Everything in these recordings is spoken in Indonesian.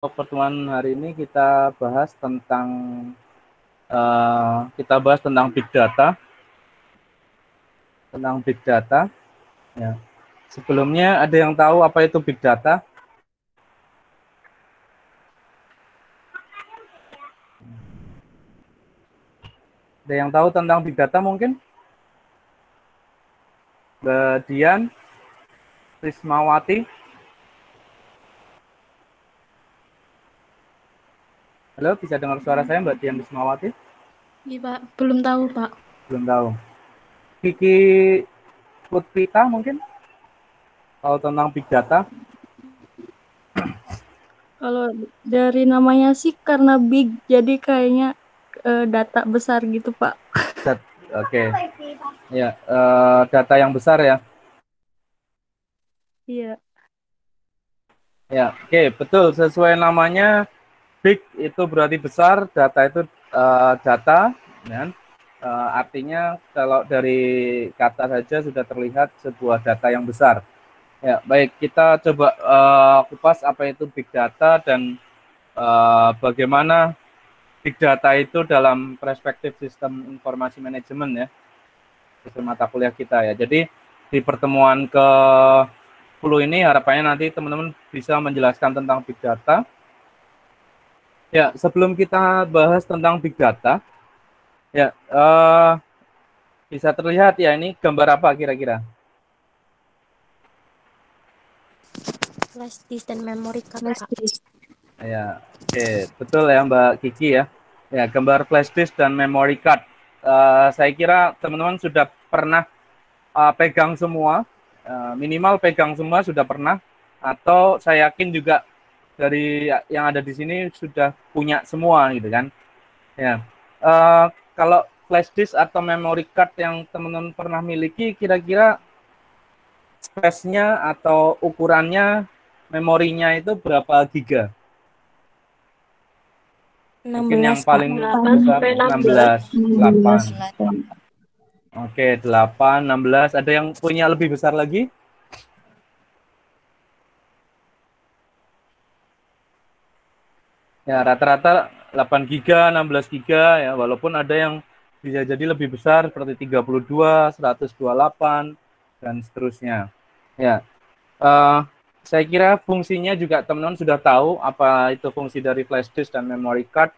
Pertemuan hari ini kita bahas tentang big data, Ya. Sebelumnya ada yang tahu apa itu big data? Ada yang tahu tentang big data mungkin? Mbak Dian, Rismawati. Halo, bisa dengar suara saya Mbak Dian Rismawati? Iya Pak, belum tahu Pak. Belum tahu. Kiki Putpita mungkin tahu tentang big data? Kalau dari namanya sih karena big, jadi kayaknya data besar gitu Pak. Oke. Ya, data yang besar ya. Iya. Ya, oke, betul. Sesuai namanya, big itu berarti besar, data itu data, ya. Artinya kalau dari kata saja sudah terlihat sebuah data yang besar. Ya, baik, kita coba kupas apa itu big data dan bagaimana big data itu dalam perspektif sistem informasi manajemen ya, sistem mata kuliah kita ya. Jadi di pertemuan ke 10 ini harapannya nanti teman-teman bisa menjelaskan tentang big data. Ya, sebelum kita bahas tentang big data, ya bisa terlihat ya ini gambar apa kira-kira? Flash disk dan memory card, Flash Pak. disk. Ya, oke, betul ya Mbak Kiki ya. Ya, gambar flash disk dan memory card. Saya kira teman-teman sudah pernah pegang semua, minimal pegang semua sudah pernah, atau saya yakin juga dari yang ada di sini sudah punya semua gitu kan. Ya, kalau flash disk atau memory card yang teman-teman pernah miliki, kira-kira space-nya atau ukurannya memorinya itu berapa giga? Mungkin yang 16, Pak. paling 8 besar sampai 16. 16, 8. 16. Oke, 8, 16. Ada yang punya lebih besar lagi? Ya, rata-rata 8 giga, 16 giga ya, walaupun ada yang bisa jadi lebih besar seperti 32, 128 dan seterusnya. Ya, eh, saya kira fungsinya juga teman-teman sudah tahu apa itu fungsi dari flash disk dan memory card.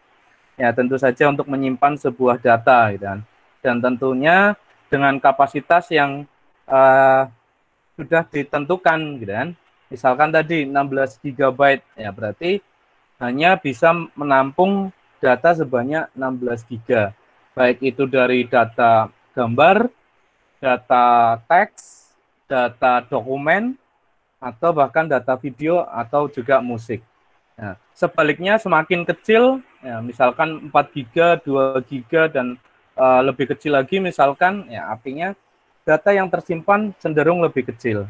Ya, tentu saja untuk menyimpan sebuah data gitu kan. Dan tentunya dengan kapasitas yang uh, sudah ditentukan gitu kan. Misalkan tadi 16 GB ya berarti hanya bisa menampung data sebanyak 16 GB. Baik itu dari data gambar, data teks, data dokumen, atau bahkan data video atau juga musik. Nah, sebaliknya semakin kecil, ya, misalkan 4 giga, 2 giga, dan lebih kecil lagi misalkan, ya artinya data yang tersimpan cenderung lebih kecil.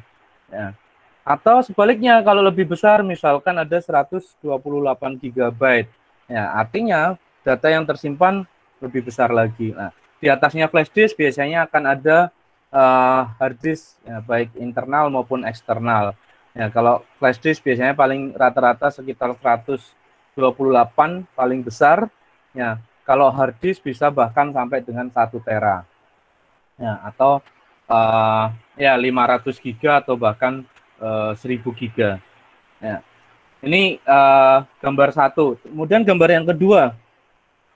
Ya. Atau sebaliknya kalau lebih besar, misalkan ada 128 GB, ya artinya data yang tersimpan lebih besar lagi. Nah, di atasnya flash disk biasanya akan ada hard disk, ya, baik internal maupun eksternal. Ya, kalau flash disk biasanya paling rata-rata sekitar 128 paling besar. Ya, kalau hard disk bisa bahkan sampai dengan 1 tera. Ya, atau ya 500 giga atau bahkan 1000 giga. Ya. Ini gambar satu. Kemudian gambar yang kedua.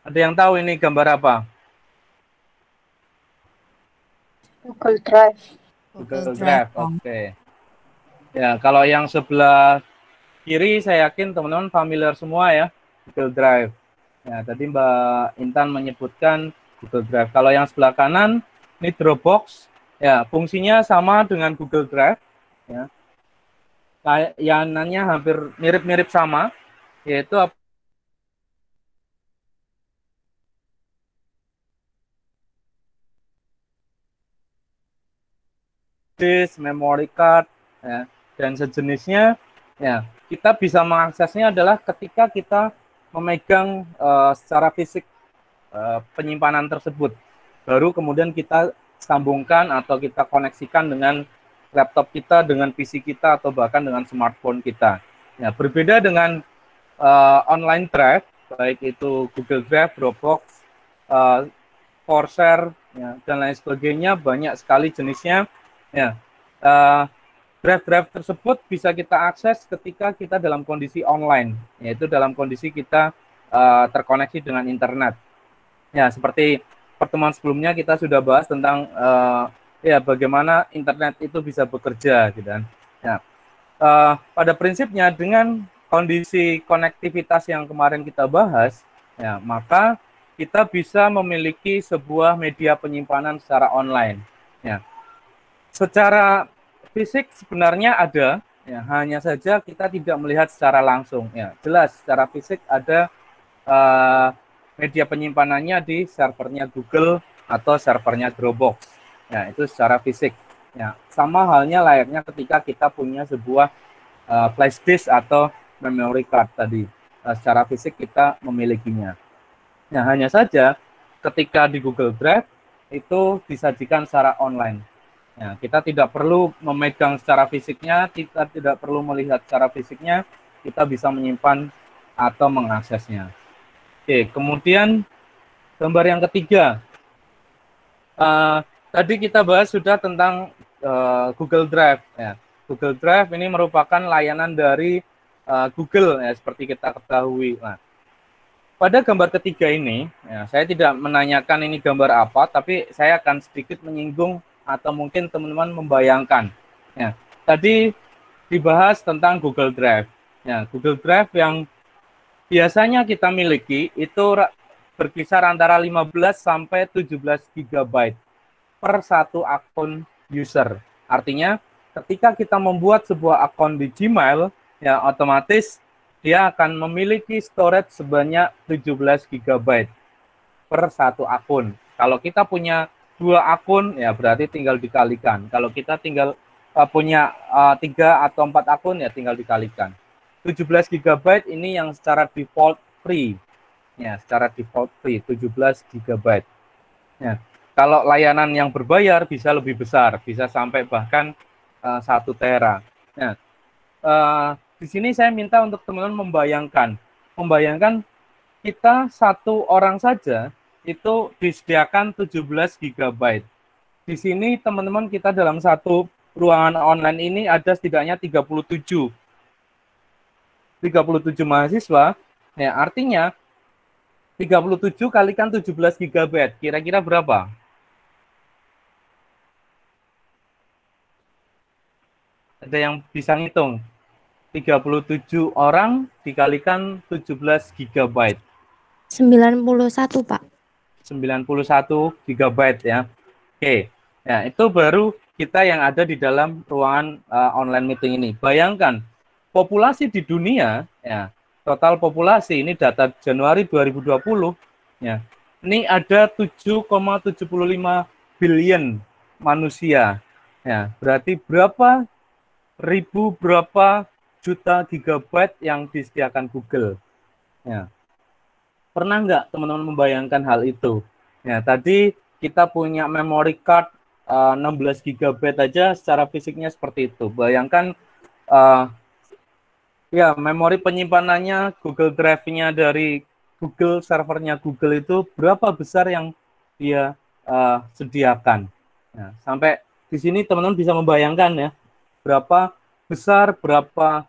Ada yang tahu ini gambar apa? Google Drive. Google Drive. Oke. Ya, kalau yang sebelah kiri saya yakin teman-teman familiar semua ya, Google Drive. Ya, tadi Mbak Intan menyebutkan Google Drive. Kalau yang sebelah kanan ini Dropbox. Ya, fungsinya sama dengan Google Drive. Ya, layanannya hampir mirip-mirip sama, yaitu disk, memory card, ya, dan sejenisnya. Ya, kita bisa mengaksesnya adalah ketika kita memegang secara fisik penyimpanan tersebut. Baru kemudian kita sambungkan atau kita koneksikan dengan laptop kita, dengan PC kita, atau bahkan dengan smartphone kita. Ya, berbeda dengan online drive, baik itu Google Drive, Dropbox, Foursquare, ya, dan lain sebagainya, banyak sekali jenisnya. Ya, drive-drive tersebut bisa kita akses ketika kita dalam kondisi online, yaitu dalam kondisi kita terkoneksi dengan internet. Ya, seperti pertemuan sebelumnya kita sudah bahas tentang ya bagaimana internet itu bisa bekerja, gitu kan. Ya, pada prinsipnya dengan kondisi konektivitas yang kemarin kita bahas, ya, maka kita bisa memiliki sebuah media penyimpanan secara online. Ya, secara fisik sebenarnya ada, ya, hanya saja kita tidak melihat secara langsung. Ya, jelas secara fisik ada media penyimpanannya di servernya Google atau servernya Dropbox. Ya, itu secara fisik. Ya, sama halnya layaknya ketika kita punya sebuah flash disk atau memory card tadi. Secara fisik kita memilikinya. Nah, hanya saja ketika di Google Drive itu disajikan secara online. Ya, kita tidak perlu memegang secara fisiknya, kita tidak perlu melihat secara fisiknya, kita bisa menyimpan atau mengaksesnya. Oke, kemudian gambar yang ketiga. Tadi kita bahas sudah tentang Google Drive. Ya. Google Drive ini merupakan layanan dari Google, ya, seperti kita ketahui. Nah, pada gambar ketiga ini, ya, saya tidak menanyakan ini gambar apa, tapi saya akan sedikit menyinggung atau mungkin teman-teman membayangkan. Ya, tadi dibahas tentang Google Drive. Ya, Google Drive yang biasanya kita miliki itu berkisar antara 15 sampai 17 GB per satu akun user. Artinya, ketika kita membuat sebuah akun di Gmail, ya otomatis dia akan memiliki storage sebanyak 17 GB per satu akun. Kalau kita punya 2 akun, ya berarti tinggal dikalikan. Kalau kita tinggal punya 3 atau 4 akun, ya tinggal dikalikan. 17 GB ini yang secara default free. Ya, secara default free 17 GB. Ya, kalau layanan yang berbayar bisa lebih besar, bisa sampai bahkan 1 tera. Nah, di sini saya minta untuk teman-teman membayangkan kita satu orang saja itu disediakan 17 GB. Di sini teman-teman kita dalam satu ruangan online ini ada setidaknya 37 mahasiswa, ya artinya 37 kalikan 17 GB, kira-kira berapa? Ada yang bisa ngitung? 37 orang dikalikan 17 GB. 91, Pak. 91 GB ya. Oke, ya itu baru kita yang ada di dalam ruangan online meeting ini. Bayangkan, populasi di dunia, ya, total populasi ini data Januari 2020, ya, ini ada 7,75 billion manusia. Ya, berarti berapa juta gigabyte yang disediakan Google. Ya. Pernah nggak teman-teman membayangkan hal itu? Ya, tadi kita punya memory card 16 GB aja secara fisiknya seperti itu. Bayangkan ya, memori penyimpanannya Google Drive-nya dari Google, servernya Google itu berapa besar yang dia sediakan. Nah, sampai di sini teman-teman bisa membayangkan ya, berapa besar, berapa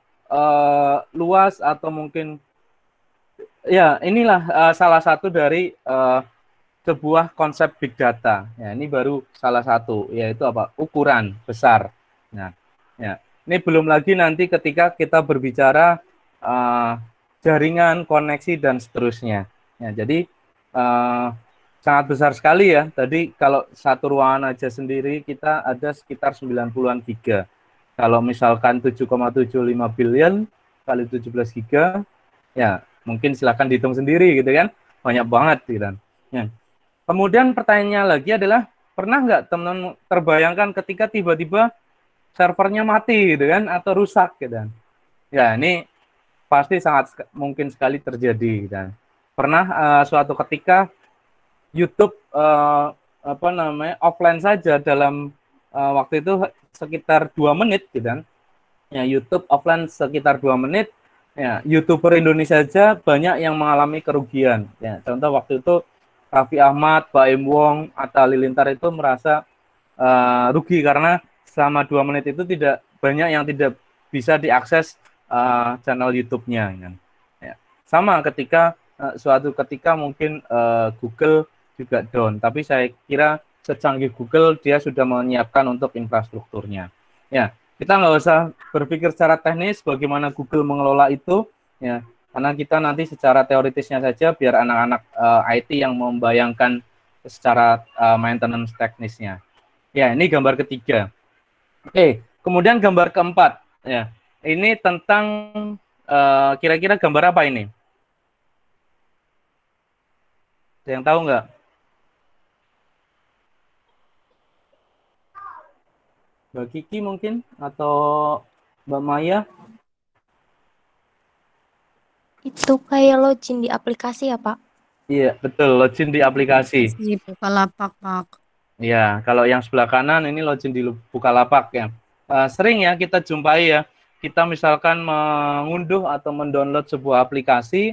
luas, atau mungkin ya inilah salah satu dari sebuah konsep big data. Ya, ini baru salah satu, yaitu apa? Ukuran besar. Nah, ya. Ini belum lagi nanti ketika kita berbicara jaringan, koneksi, dan seterusnya. Ya, jadi sangat besar sekali ya. Tadi kalau satu ruangan aja sendiri kita ada sekitar 90-an giga. Kalau misalkan 7,75 billion kali 17 giga, ya mungkin silakan dihitung sendiri gitu kan. Banyak banget gitu kan. Ya. Kemudian pertanyaannya lagi adalah, pernah nggak teman-teman terbayangkan ketika tiba-tiba servernya mati gitu kan, atau rusak gitu kan? Ya, ini pasti sangat mungkin sekali terjadi gitu kan. Pernah suatu ketika YouTube offline saja dalam waktu itu sekitar 2 menit gitu kan. Ya, YouTube offline sekitar 2 menit. Ya, YouTuber Indonesia saja banyak yang mengalami kerugian. Ya, contoh waktu itu Raffi Ahmad, Baim Wong, Atta Halilintar itu merasa rugi karena selama 2 menit itu tidak banyak yang tidak bisa diakses channel YouTube-nya. Kan. Ya. Sama ketika suatu ketika mungkin Google juga down, tapi saya kira secanggih Google dia sudah menyiapkan untuk infrastrukturnya. Ya, kita nggak usah berpikir secara teknis bagaimana Google mengelola itu, ya, karena kita nanti secara teoritisnya saja biar anak-anak IT yang membayangkan secara maintenance teknisnya. Ya, ini gambar ketiga. Oke, kemudian gambar keempat. Ya, ini tentang kira-kira gambar apa ini? Ada yang tahu nggak? Mbak Kiki mungkin atau Mbak Maya? Itu kayak login di aplikasi ya, Pak? Iya, betul, login di aplikasi. Aplikasi Bukalapak, Pak. Ya, kalau yang sebelah kanan ini login di Bukalapak ya. Sering ya kita jumpai ya, kita misalkan mengunduh atau mendownload sebuah aplikasi,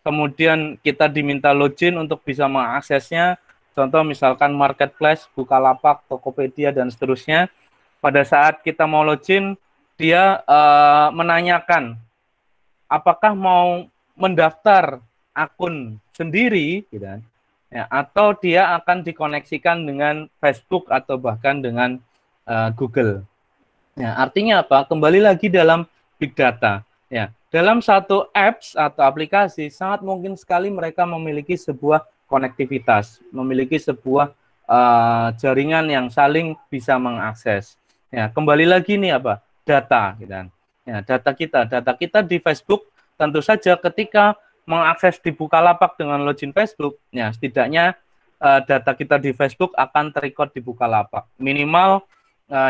kemudian kita diminta login untuk bisa mengaksesnya. Contoh misalkan Marketplace, Bukalapak, Tokopedia, dan seterusnya. Pada saat kita mau login, dia menanyakan apakah mau mendaftar akun sendiri, gitu kan? Ya, atau dia akan dikoneksikan dengan Facebook atau bahkan dengan Google. Ya, artinya apa? Kembali lagi dalam big data. Ya, dalam satu apps atau aplikasi sangat mungkin sekali mereka memiliki sebuah konektivitas, memiliki sebuah jaringan yang saling bisa mengakses. Ya, kembali lagi nih apa? Data, gitu kan. Ya, data kita di Facebook tentu saja ketika mengakses di Bukalapak dengan login Facebook, ya setidaknya data kita di Facebook akan terrecord di Bukalapak. Minimal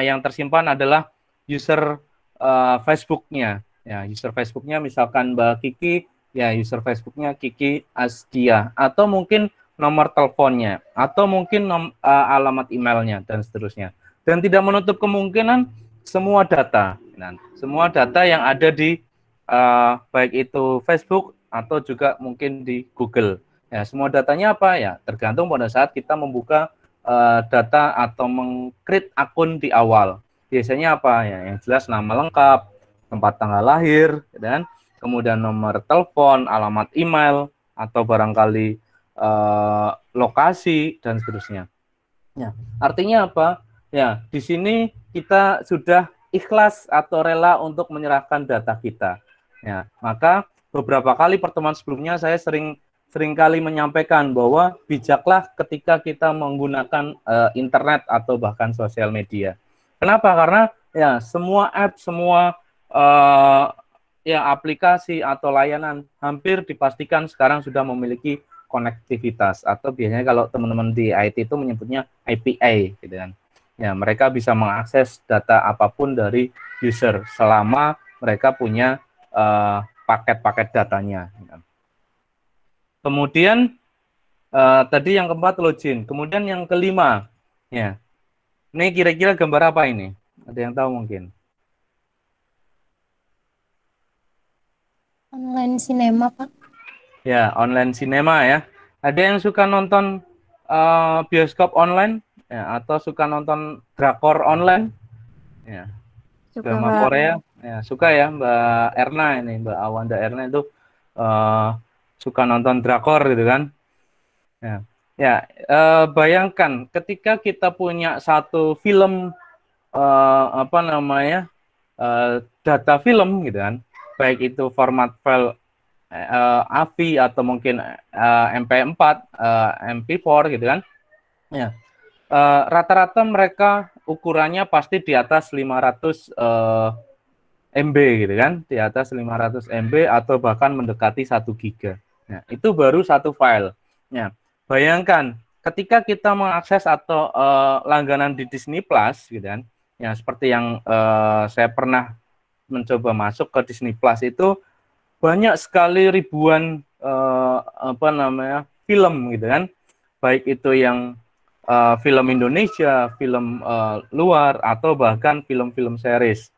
yang tersimpan adalah user Facebook-nya. Ya, user Facebook-nya misalkan Mbak Kiki, ya user Facebook-nya Kiki Asdia, atau mungkin nomor teleponnya, atau mungkin alamat emailnya dan seterusnya. Dan tidak menutup kemungkinan semua data yang ada di baik itu Facebook atau juga mungkin di Google. Ya, semua datanya apa ya? Tergantung pada saat kita membuka data atau meng-create akun di awal. Biasanya apa ya? Yang jelas nama lengkap, tempat tanggal lahir, dan kemudian nomor telepon, alamat email, atau barangkali lokasi dan seterusnya. Ya, artinya apa? Ya, di sini kita sudah ikhlas atau rela untuk menyerahkan data kita. Ya, maka beberapa kali pertemuan sebelumnya saya sering kali menyampaikan bahwa bijaklah ketika kita menggunakan internet atau bahkan sosial media. Kenapa? Karena ya semua app, semua ya aplikasi atau layanan hampir dipastikan sekarang sudah memiliki konektivitas, atau biasanya kalau teman-teman di IT itu menyebutnya API, gitu kan. Ya, mereka bisa mengakses data apapun dari user selama mereka punya paket-paket datanya. Kemudian tadi yang keempat login. Kemudian yang kelima, ya, ini kira-kira gambar apa ini? Ada yang tahu mungkin? Online cinema, Pak. Ya, online cinema ya. Ada yang suka nonton bioskop online, ya, atau suka nonton drakor online? Ya, Suka, drama Pak. Korea. Ya, suka ya Mbak Erna ini, Mbak Awanda Erna itu suka nonton drakor gitu kan. Ya, bayangkan ketika kita punya satu film data film gitu kan, baik itu format file AVI atau mungkin MP4, MP4 gitu kan. Ya. Rata-rata mereka ukurannya pasti di atas 500 MB gitu kan, di atas 500 MB atau bahkan mendekati 1 giga. Nah, itu baru satu file. Nah, bayangkan ketika kita mengakses atau langganan di Disney Plus gitu kan. Ya, seperti yang saya pernah mencoba masuk ke Disney Plus itu banyak sekali ribuan film gitu kan. Baik itu yang film Indonesia, film luar atau bahkan film-film series.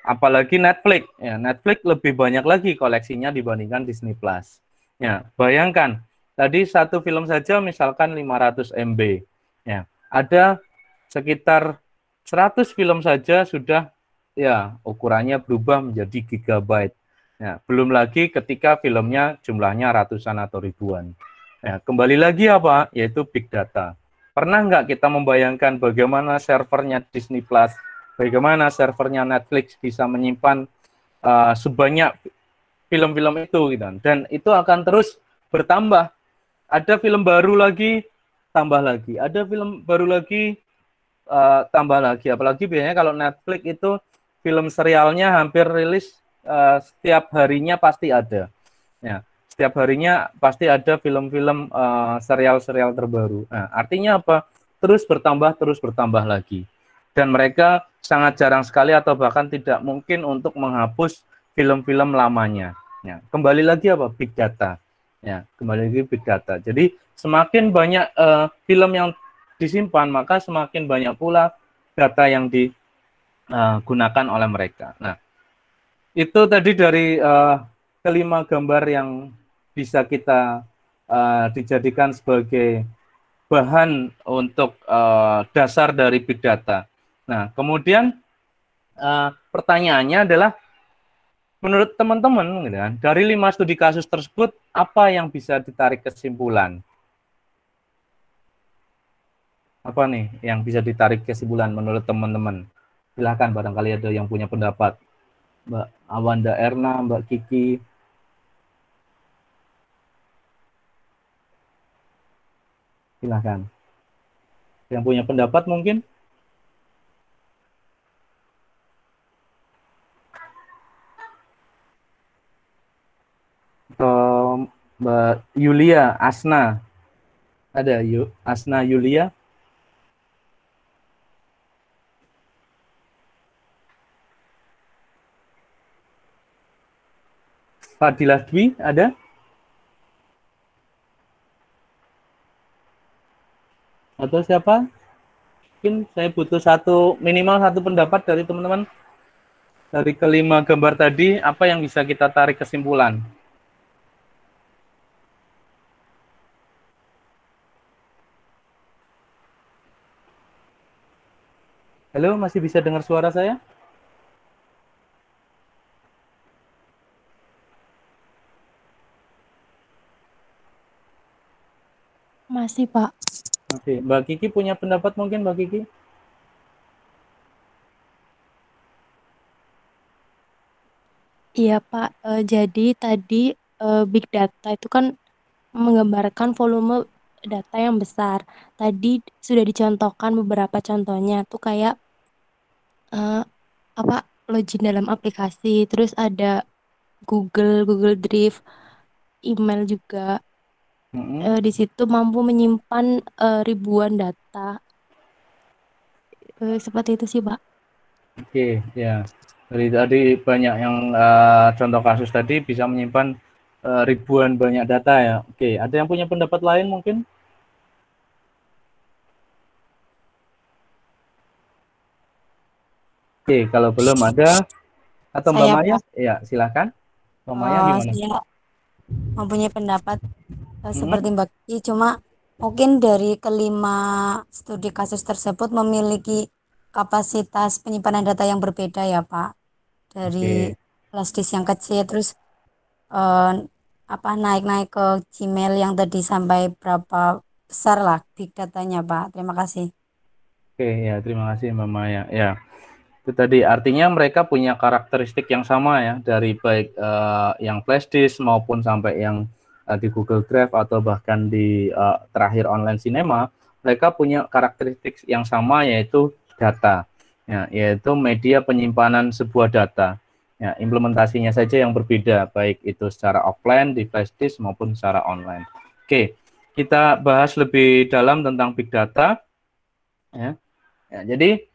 apalagi Netflix. Ya, Netflix lebih banyak lagi koleksinya dibandingkan Disney Plus. Ya, bayangkan tadi satu film saja misalkan 500 MB. Ya, ada sekitar 100 film saja sudah ya ukurannya berubah menjadi gigabyte. Ya, belum lagi ketika filmnya jumlahnya ratusan atau ribuan. Ya, kembali lagi apa? Yaitu big data. Pernah nggak kita membayangkan bagaimana servernya Disney Plus, bagaimana servernya Netflix bisa menyimpan sebanyak film-film itu gitu. Dan itu akan terus bertambah. Ada film baru lagi, tambah lagi. Ada film baru lagi, tambah lagi. Apalagi biasanya kalau Netflix itu film serialnya hampir rilis setiap harinya pasti ada. Ya, setiap harinya pasti ada film-film serial-serial terbaru. Nah, artinya apa? Terus bertambah lagi. Dan mereka sangat jarang sekali atau bahkan tidak mungkin untuk menghapus film-film lamanya. Ya, kembali lagi apa? Big data. Ya, kembali lagi big data. Jadi semakin banyak film yang disimpan, maka semakin banyak pula data yang digunakan oleh mereka. Nah, itu tadi dari kelima gambar yang bisa kita dijadikan sebagai bahan untuk dasar dari big data. Nah, kemudian pertanyaannya adalah, menurut teman-teman, gitu kan, dari 5 studi kasus tersebut, apa yang bisa ditarik kesimpulan? Apa nih yang bisa ditarik kesimpulan menurut teman-teman? Silahkan, barangkali ada yang punya pendapat. Mbak Awanda Erna, Mbak Kiki. Silahkan. Yang punya pendapat mungkin? Atau Mbak Yulia, Asna. Ada yuk, Asna Yulia. Fadilah Dwi, ada? Atau siapa? Mungkin saya butuh minimal satu pendapat dari teman-teman. Dari kelima gambar tadi, apa yang bisa kita tarik kesimpulan? Halo, masih bisa dengar suara saya? Masih, Pak. Oke, Mbak Kiki punya pendapat mungkin, Mbak Kiki? Iya, Pak. Jadi tadi big data itu kan menggambarkan volume data yang besar. Tadi sudah dicontohkan beberapa contohnya tuh kayak eh, apa login dalam aplikasi, terus ada Google Drive, email juga. Di situ mampu menyimpan ribuan data. Seperti itu sih, Pak. Oke, ya. Dari tadi banyak yang contoh kasus tadi bisa menyimpan ribuan banyak data ya. Oke, ada yang punya pendapat lain mungkin? Oke, kalau belum ada, atau Mbak Saya Maya, Pak, ya silakan. Mbak Maya gimana? saya mempunyai pendapat seperti Hmm, Mbak Kiki, cuma mungkin dari kelima studi kasus tersebut memiliki kapasitas penyimpanan data yang berbeda ya Pak. Dari oke, flash disk yang kecil, terus eh, apa naik-naik ke Gmail yang tadi sampai berapa besar lah big datanya Pak. Terima kasih. oke, ya terima kasih Mbak Maya. Ya, itu tadi artinya mereka punya karakteristik yang sama ya, dari baik yang flash disk maupun sampai yang di Google Drive atau bahkan di terakhir online cinema, mereka punya karakteristik yang sama, yaitu data, ya, yaitu media penyimpanan sebuah data. Ya, implementasinya saja yang berbeda, baik itu secara offline di flash disk maupun secara online. Oke, kita bahas lebih dalam tentang big data. Ya, ya jadi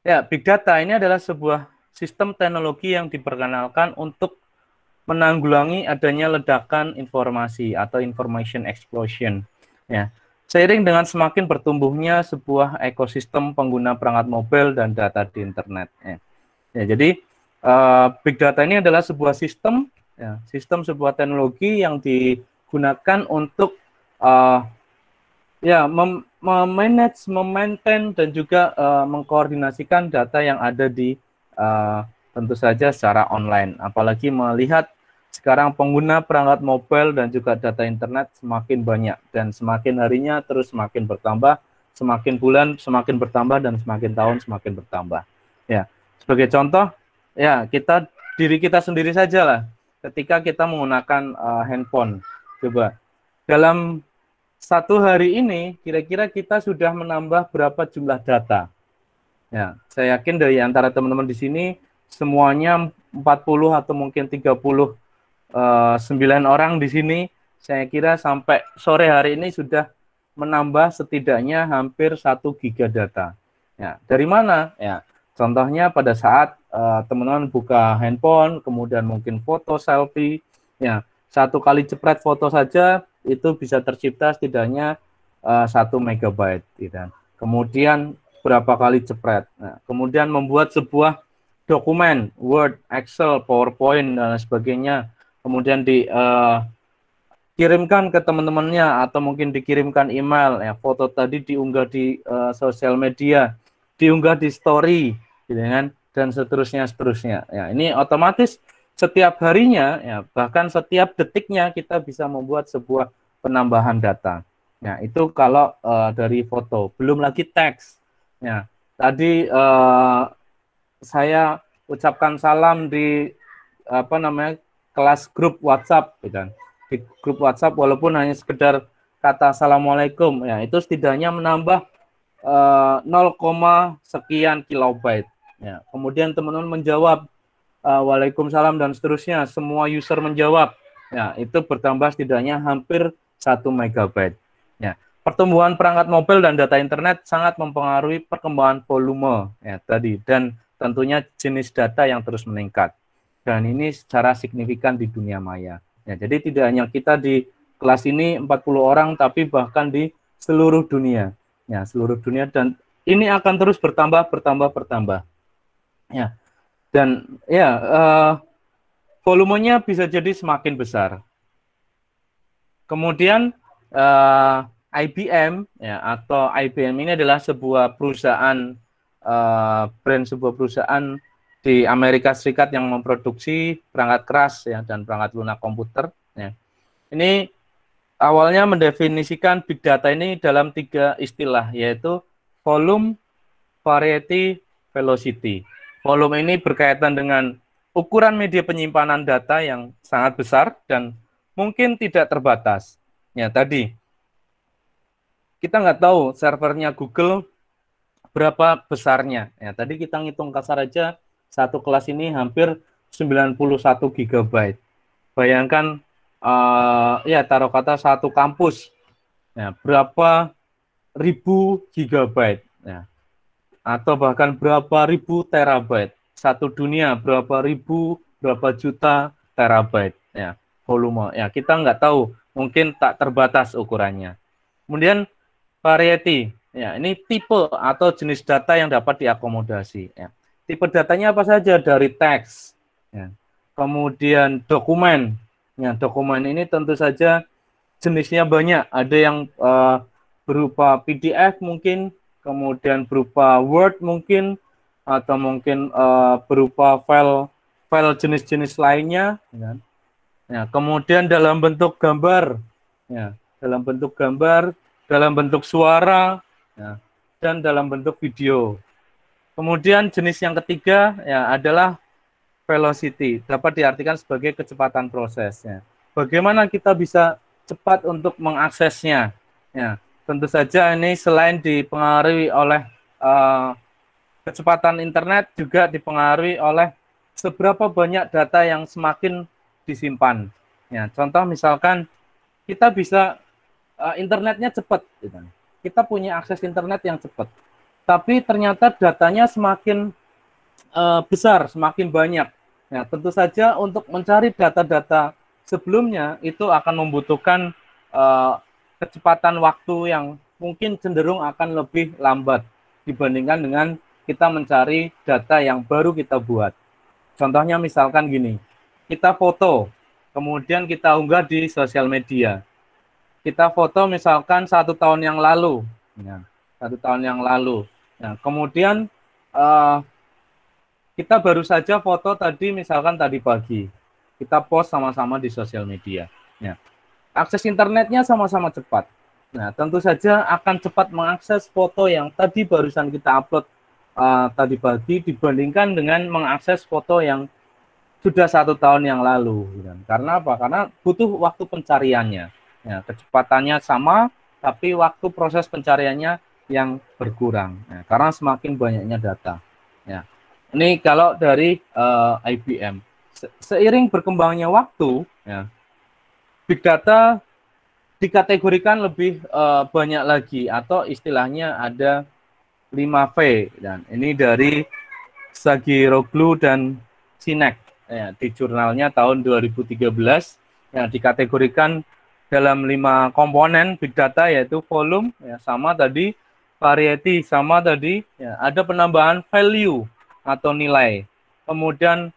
ya, big data ini adalah sebuah sistem teknologi yang diperkenalkan untuk menanggulangi adanya ledakan informasi atau information explosion. Ya, seiring dengan semakin bertumbuhnya sebuah ekosistem pengguna perangkat mobile dan data di internet. Ya. Ya, jadi big data ini adalah sebuah sistem, ya, sistem sebuah teknologi yang digunakan untuk ya memanage, memaintain dan juga mengkoordinasikan data yang ada di tentu saja secara online. Apalagi melihat sekarang pengguna perangkat mobile dan juga data internet semakin banyak dan semakin harinya terus semakin bertambah, semakin bulan semakin bertambah dan semakin tahun semakin bertambah. Ya, sebagai contoh, ya diri kita sendiri saja lah. Ketika kita menggunakan handphone, coba dalam satu hari ini kira-kira kita sudah menambah berapa jumlah data? Ya, saya yakin dari antara teman-teman di sini semuanya 40 atau mungkin 39 orang di sini, saya kira sampai sore hari ini sudah menambah setidaknya hampir 1 giga data. Ya, dari mana? Ya, contohnya pada saat teman-teman buka handphone, kemudian mungkin foto selfie, ya, satu kali jepret foto saja itu bisa tercipta setidaknya 1 megabyte. Gitu. Kemudian berapa kali jepret. Nah, kemudian membuat sebuah dokumen, Word, Excel, PowerPoint, dan sebagainya. Kemudian dikirimkan ke teman-temannya atau mungkin dikirimkan email. Ya, foto tadi diunggah di sosial media, diunggah di story, gitu kan, dan seterusnya. Ya, ini otomatis setiap harinya, ya, bahkan setiap detiknya kita bisa membuat sebuah penambahan data. Nah, itu kalau dari foto, belum lagi teks. Ya, tadi saya ucapkan salam di kelas grup WhatsApp, gitu kan. Di grup WhatsApp walaupun hanya sekedar kata assalamualaikum, ya itu setidaknya menambah 0, sekian kilobyte. Ya, kemudian teman-teman menjawab waalaikumsalam dan seterusnya, semua user menjawab. Ya, itu bertambah setidaknya hampir 1 megabyte. Ya, pertumbuhan perangkat mobile dan data internet sangat mempengaruhi perkembangan volume ya tadi dan tentunya jenis data yang terus meningkat. Dan ini secara signifikan di dunia maya. Ya, jadi tidak hanya kita di kelas ini 40 orang tapi bahkan di seluruh dunia. Ya, seluruh dunia dan ini akan terus bertambah. Ya. Dan ya volumenya bisa jadi semakin besar. Kemudian IBM ya atau IBM ini adalah sebuah perusahaan brand sebuah perusahaan di Amerika Serikat yang memproduksi perangkat keras ya dan perangkat lunak komputer ya. Ini awalnya mendefinisikan big data ini dalam 3 istilah yaitu volume, variety, velocity. Volume ini berkaitan dengan ukuran media penyimpanan data yang sangat besar dan mungkin tidak terbatas. Ya tadi, kita nggak tahu servernya Google berapa besarnya. Ya tadi kita ngitung kasar aja, satu kelas ini hampir 91 GB. Bayangkan, ya taruh kata satu kampus, ya, berapa ribu gigabyte. Ya. Atau bahkan berapa ribu terabyte. Satu dunia berapa ribu, berapa juta terabyte ya volume. Ya, kita nggak tahu, mungkin tak terbatas ukurannya. Kemudian variety, ya ini tipe atau jenis data yang dapat diakomodasi. Ya. Tipe datanya apa saja dari teks, ya. Kemudian dokumen. Ya, dokumen ini tentu saja jenisnya banyak. Ada yang berupa PDF mungkin, kemudian berupa Word mungkin, atau mungkin berupa file jenis-jenis lainnya. Ya, kemudian dalam bentuk gambar, ya, dalam bentuk suara, ya, dan dalam bentuk video. Kemudian jenis yang ketiga ya adalah velocity, dapat diartikan sebagai kecepatan prosesnya. Bagaimana kita bisa cepat untuk mengaksesnya? Ya, tentu saja ini selain dipengaruhi oleh kecepatan internet, juga dipengaruhi oleh seberapa banyak data yang semakin disimpan. Ya, contoh misalkan kita bisa internetnya cepat, gitu. Kita punya akses internet yang cepat, tapi ternyata datanya semakin besar, semakin banyak. Ya, tentu saja untuk mencari data-data sebelumnya itu akan membutuhkan kecepatan waktu yang mungkin cenderung akan lebih lambat dibandingkan dengan kita mencari data yang baru kita buat. Contohnya misalkan gini, kita foto, kemudian kita unggah di sosial media. Kita foto misalkan 1 tahun yang lalu, ya, 1 tahun yang lalu. Nah, kemudian kita baru saja foto tadi, misalkan tadi pagi, kita post sama-sama di sosial media. Ya. Akses internetnya sama-sama cepat. Nah, tentu saja akan cepat mengakses foto yang tadi barusan kita upload tadi pagi dibandingkan dengan mengakses foto yang sudah 1 tahun yang lalu. Karena apa? Karena butuh waktu pencariannya. Ya, kecepatannya sama, tapi waktu proses pencariannya yang berkurang. Ya, karena semakin banyaknya data. Ya. Ini kalau dari IBM. Seiring berkembangnya waktu, ya, big data dikategorikan lebih banyak lagi, atau istilahnya ada 5V, dan ini dari Sagiroglu dan Sinek, ya, di jurnalnya tahun 2013, ya, dikategorikan dalam 5 komponen big data, yaitu volume, ya, sama tadi, variety sama tadi, ya, ada penambahan value atau nilai, kemudian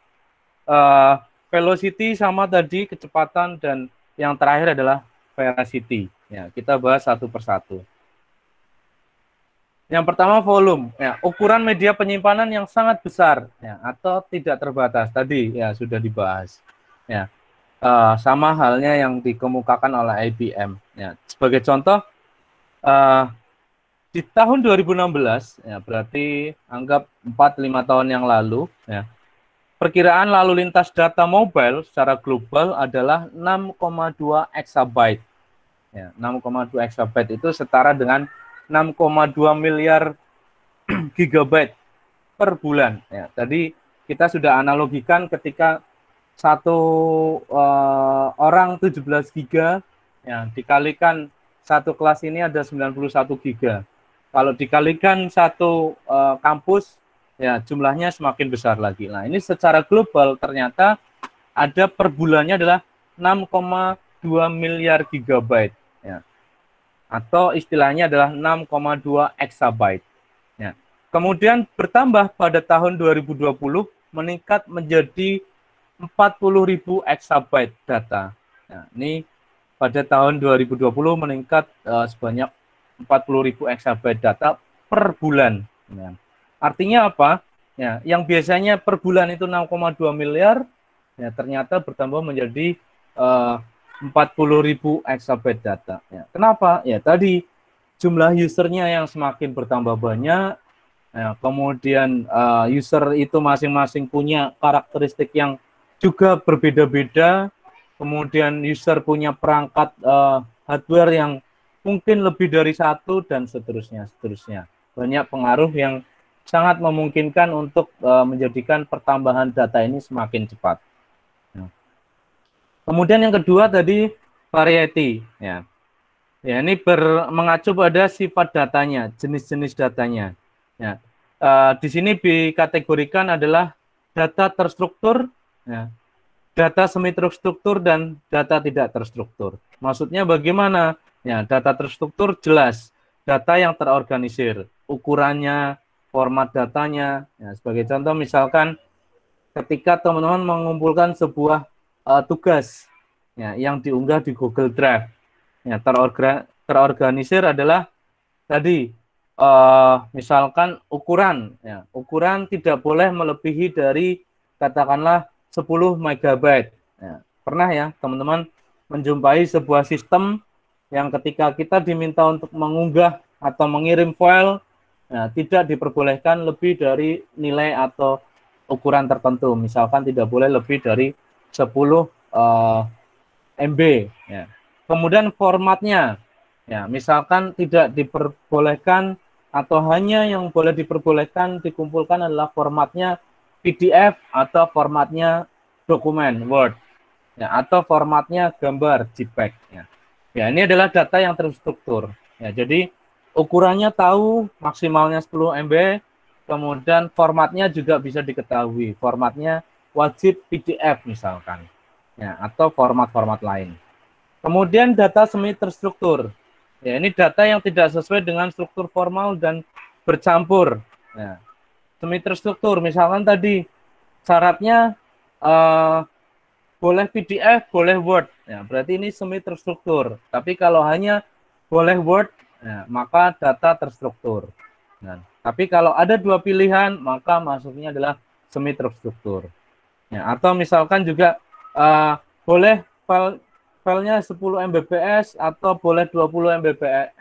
velocity sama tadi, kecepatan, dan yang terakhir adalah veracity. Ya, kita bahas satu persatu. Yang pertama volume, ya, ukuran media penyimpanan yang sangat besar, ya, atau tidak terbatas. Tadi ya sudah dibahas. Ya, sama halnya yang dikemukakan oleh IBM. Ya, sebagai contoh, di tahun 2016, ya, berarti anggap 4-5 tahun yang lalu, ya, perkiraan lalu lintas data mobile secara global adalah 6,2 exabyte. Ya, 6,2 exabyte itu setara dengan 6,2 miliar gigabyte per bulan. Ya, tadi kita sudah analogikan ketika satu orang 17 giga, ya, dikalikan satu kelas ini ada 91 giga. Kalau dikalikan satu kampus, ya, jumlahnya semakin besar lagi. Nah, ini secara global ternyata ada per bulannya adalah 6,2 miliar gigabyte. Ya, atau istilahnya adalah 6,2 exabyte. Ya. Kemudian bertambah pada tahun 2020 meningkat menjadi 40.000 exabyte data. Nah, ini pada tahun 2020 meningkat sebanyak 40.000 exabyte data per bulan. Ya. Artinya apa? Ya, yang biasanya per bulan itu 6,2 miliar, ya, ternyata bertambah menjadi 40.000 exabyte data. Ya. Kenapa? Ya, tadi jumlah usernya yang semakin bertambah banyak, ya, kemudian user itu masing-masing punya karakteristik yang juga berbeda-beda, kemudian user punya perangkat hardware yang mungkin lebih dari satu, dan seterusnya. Banyak pengaruh yang sangat memungkinkan untuk menjadikan pertambahan data ini semakin cepat. Kemudian yang kedua tadi variety, ya. Ya, ini mengacu pada sifat datanya, jenis-jenis datanya. Ya. Di sini dikategorikan adalah data terstruktur, ya, data semi terstruktur, dan data tidak terstruktur. Maksudnya bagaimana? Ya, data terstruktur jelas, data yang terorganisir, ukurannya, format datanya. Ya, sebagai contoh misalkan ketika teman-teman mengumpulkan sebuah tugas, ya, yang diunggah di Google Drive, ya, terorganisir adalah tadi misalkan ukuran, ya, ukuran tidak boleh melebihi dari katakanlah 10 megabyte. Ya, pernah ya teman-teman menjumpai sebuah sistem yang ketika kita diminta untuk mengunggah atau mengirim file, ya, tidak diperbolehkan lebih dari nilai atau ukuran tertentu, misalkan tidak boleh lebih dari 10 MB. Ya. Kemudian formatnya, ya, misalkan tidak diperbolehkan atau hanya yang boleh diperbolehkan dikumpulkan adalah formatnya PDF atau formatnya dokumen Word, ya, atau formatnya gambar JPEG. Ya. Ya, ini adalah data yang terstruktur. Ya, jadi ukurannya tahu, maksimalnya 10 MB, kemudian formatnya juga bisa diketahui. Formatnya wajib PDF misalkan, ya, atau format-format lain. Kemudian data semi terstruktur. Ya, ini data yang tidak sesuai dengan struktur formal dan bercampur. Ya. semi terstruktur. Misalkan tadi syaratnya eh, boleh PDF, boleh Word. Ya, berarti ini semi terstruktur. Tapi kalau hanya boleh Word, ya, maka data terstruktur. Nah, tapi kalau ada dua pilihan, maka masuknya adalah semi terstruktur. Ya, atau misalkan juga boleh filenya 10 Mbps atau boleh 20 Mbps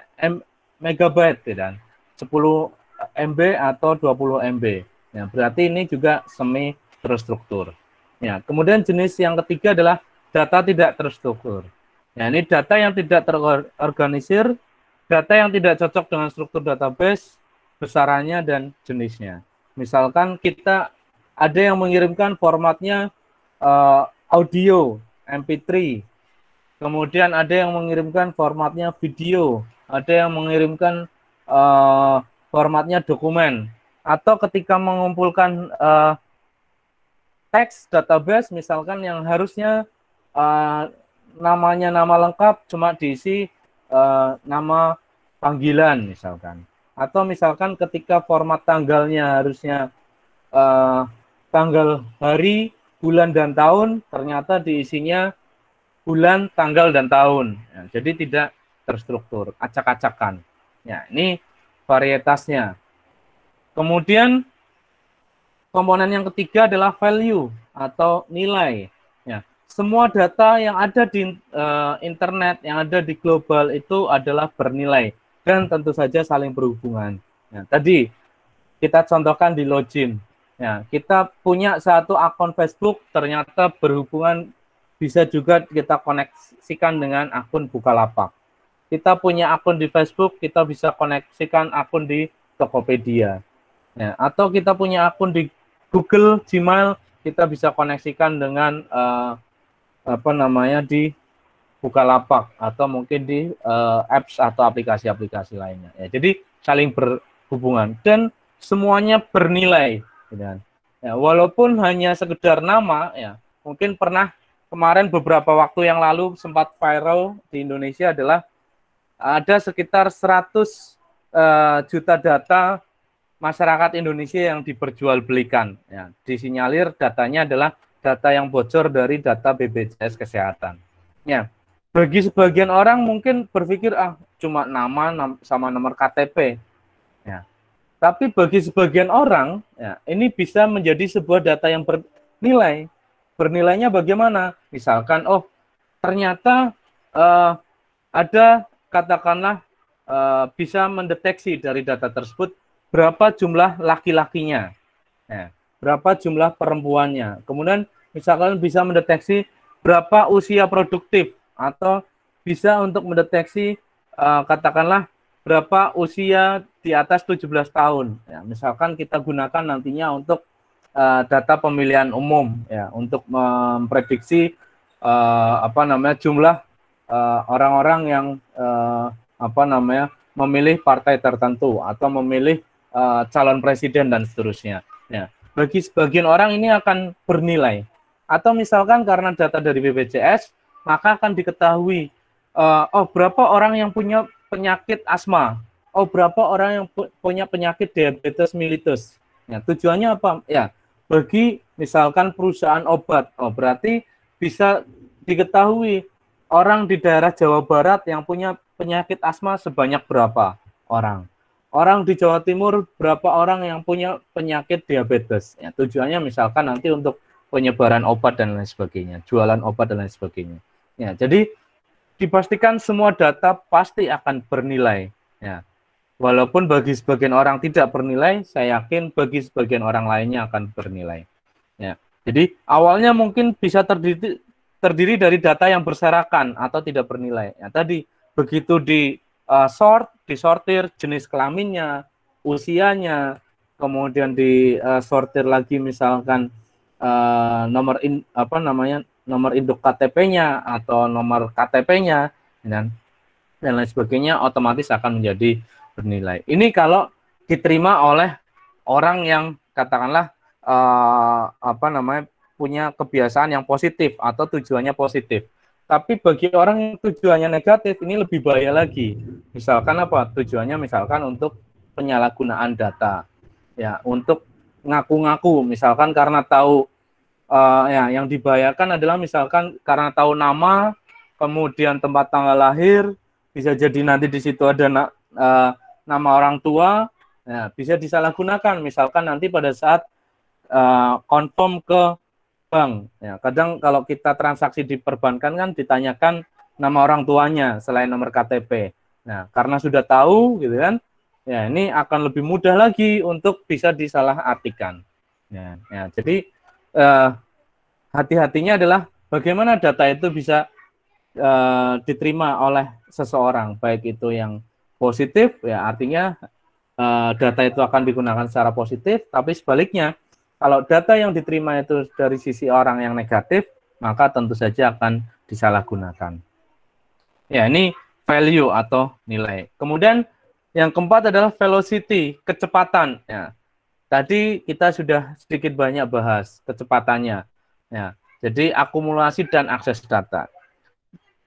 megabyte, dan 10 MB atau 20 MB. Ya, berarti ini juga semi terstruktur. Ya, kemudian jenis yang ketiga adalah data tidak terstruktur. Ya, ini data yang tidak terorganisir, data yang tidak cocok dengan struktur database, besarannya dan jenisnya. Misalkan kita ada yang mengirimkan formatnya audio MP3, kemudian ada yang mengirimkan formatnya video, ada yang mengirimkan formatnya dokumen, atau ketika mengumpulkan teks database, misalkan yang harusnya namanya nama lengkap cuma diisi nama panggilan misalkan, atau misalkan ketika format tanggalnya harusnya tanggal hari, bulan dan tahun, ternyata diisinya bulan, tanggal dan tahun. Ya, jadi tidak terstruktur, acak-acakan. Ya, ini varietasnya. Kemudian komponen yang ketiga adalah value atau nilai. Ya, semua data yang ada di internet, yang ada di global itu adalah bernilai dan tentu saja saling berhubungan. Ya, tadi kita contohkan di login. Ya, kita punya satu akun Facebook, ternyata berhubungan, bisa juga kita koneksikan dengan akun Bukalapak. Kita punya akun di Facebook, kita bisa koneksikan akun di Tokopedia. Ya, atau kita punya akun di Google Gmail, kita bisa koneksikan dengan di Bukalapak atau mungkin di apps atau aplikasi-aplikasi lainnya. Ya, jadi saling berhubungan dan semuanya bernilai. Ya, walaupun hanya sekedar nama, ya mungkin pernah kemarin beberapa waktu yang lalu sempat viral di Indonesia adalah ada sekitar 100 juta data masyarakat Indonesia yang diperjualbelikan. Ya, disinyalir datanya adalah data yang bocor dari data BPJS Kesehatan. Ya, bagi sebagian orang mungkin berpikir cuma nama sama nomor KTP. Ya. Tapi bagi sebagian orang, ya, ini bisa menjadi sebuah data yang bernilai. Bernilainya bagaimana? Misalkan, ternyata ada, katakanlah, bisa mendeteksi dari data tersebut berapa jumlah laki-lakinya, ya, berapa jumlah perempuannya. Kemudian misalkan bisa mendeteksi berapa usia produktif, atau bisa untuk mendeteksi katakanlah berapa usia di atas 17 tahun. Ya, misalkan kita gunakan nantinya untuk data pemilihan umum, ya, untuk memprediksi jumlah orang-orang yang memilih partai tertentu atau memilih calon presiden dan seterusnya. Ya, bagi sebagian orang ini akan bernilai. Atau misalkan karena data dari BPJS, maka akan diketahui berapa orang yang punya penyakit asma, berapa orang yang punya penyakit diabetes mellitus. Ya, tujuannya apa? Ya, bagi misalkan perusahaan obat, berarti bisa diketahui orang di daerah Jawa Barat yang punya penyakit asma sebanyak berapa orang. Orang di Jawa Timur berapa orang yang punya penyakit diabetes. Ya, tujuannya misalkan nanti untuk penyebaran obat dan lain sebagainya, jualan obat dan lain sebagainya. Ya, jadi dipastikan semua data pasti akan bernilai. Ya. Walaupun bagi sebagian orang tidak bernilai, saya yakin bagi sebagian orang lainnya akan bernilai. Ya. Jadi awalnya mungkin bisa terdiri dari data yang berserakan atau tidak bernilai. Ya, tadi begitu disortir jenis kelaminnya, usianya, kemudian disortir lagi misalkan nomor induk KTP-nya atau nomor KTP-nya dan lain sebagainya, otomatis akan menjadi bernilai. Ini kalau diterima oleh orang yang katakanlah punya kebiasaan yang positif atau tujuannya positif. Tapi bagi orang yang tujuannya negatif, ini lebih bahaya lagi. Misalkan tujuannya misalkan untuk penyalahgunaan data, ya, untuk ngaku-ngaku, misalkan karena tahu ya yang dibayarkan adalah misalkan karena tahu nama, kemudian tempat tanggal lahir, bisa jadi nanti di situ ada nama orang tua, ya, bisa disalahgunakan. Misalkan nanti pada saat confirm ke bank, ya, kadang kalau kita transaksi di perbankan kan ditanyakan nama orang tuanya selain nomor KTP. Nah, karena sudah tahu, gitu kan, ya ini akan lebih mudah lagi untuk bisa disalahartikan. Ya, ya, jadi hati-hatinya adalah bagaimana data itu bisa diterima oleh seseorang, baik itu yang positif, ya artinya data itu akan digunakan secara positif, tapi sebaliknya, kalau data yang diterima itu dari sisi orang yang negatif, maka tentu saja akan disalahgunakan. Ya, ini value atau nilai. Kemudian yang keempat adalah velocity, kecepatan. Ya, tadi kita sudah sedikit banyak bahas kecepatannya. Ya, jadi akumulasi dan akses data.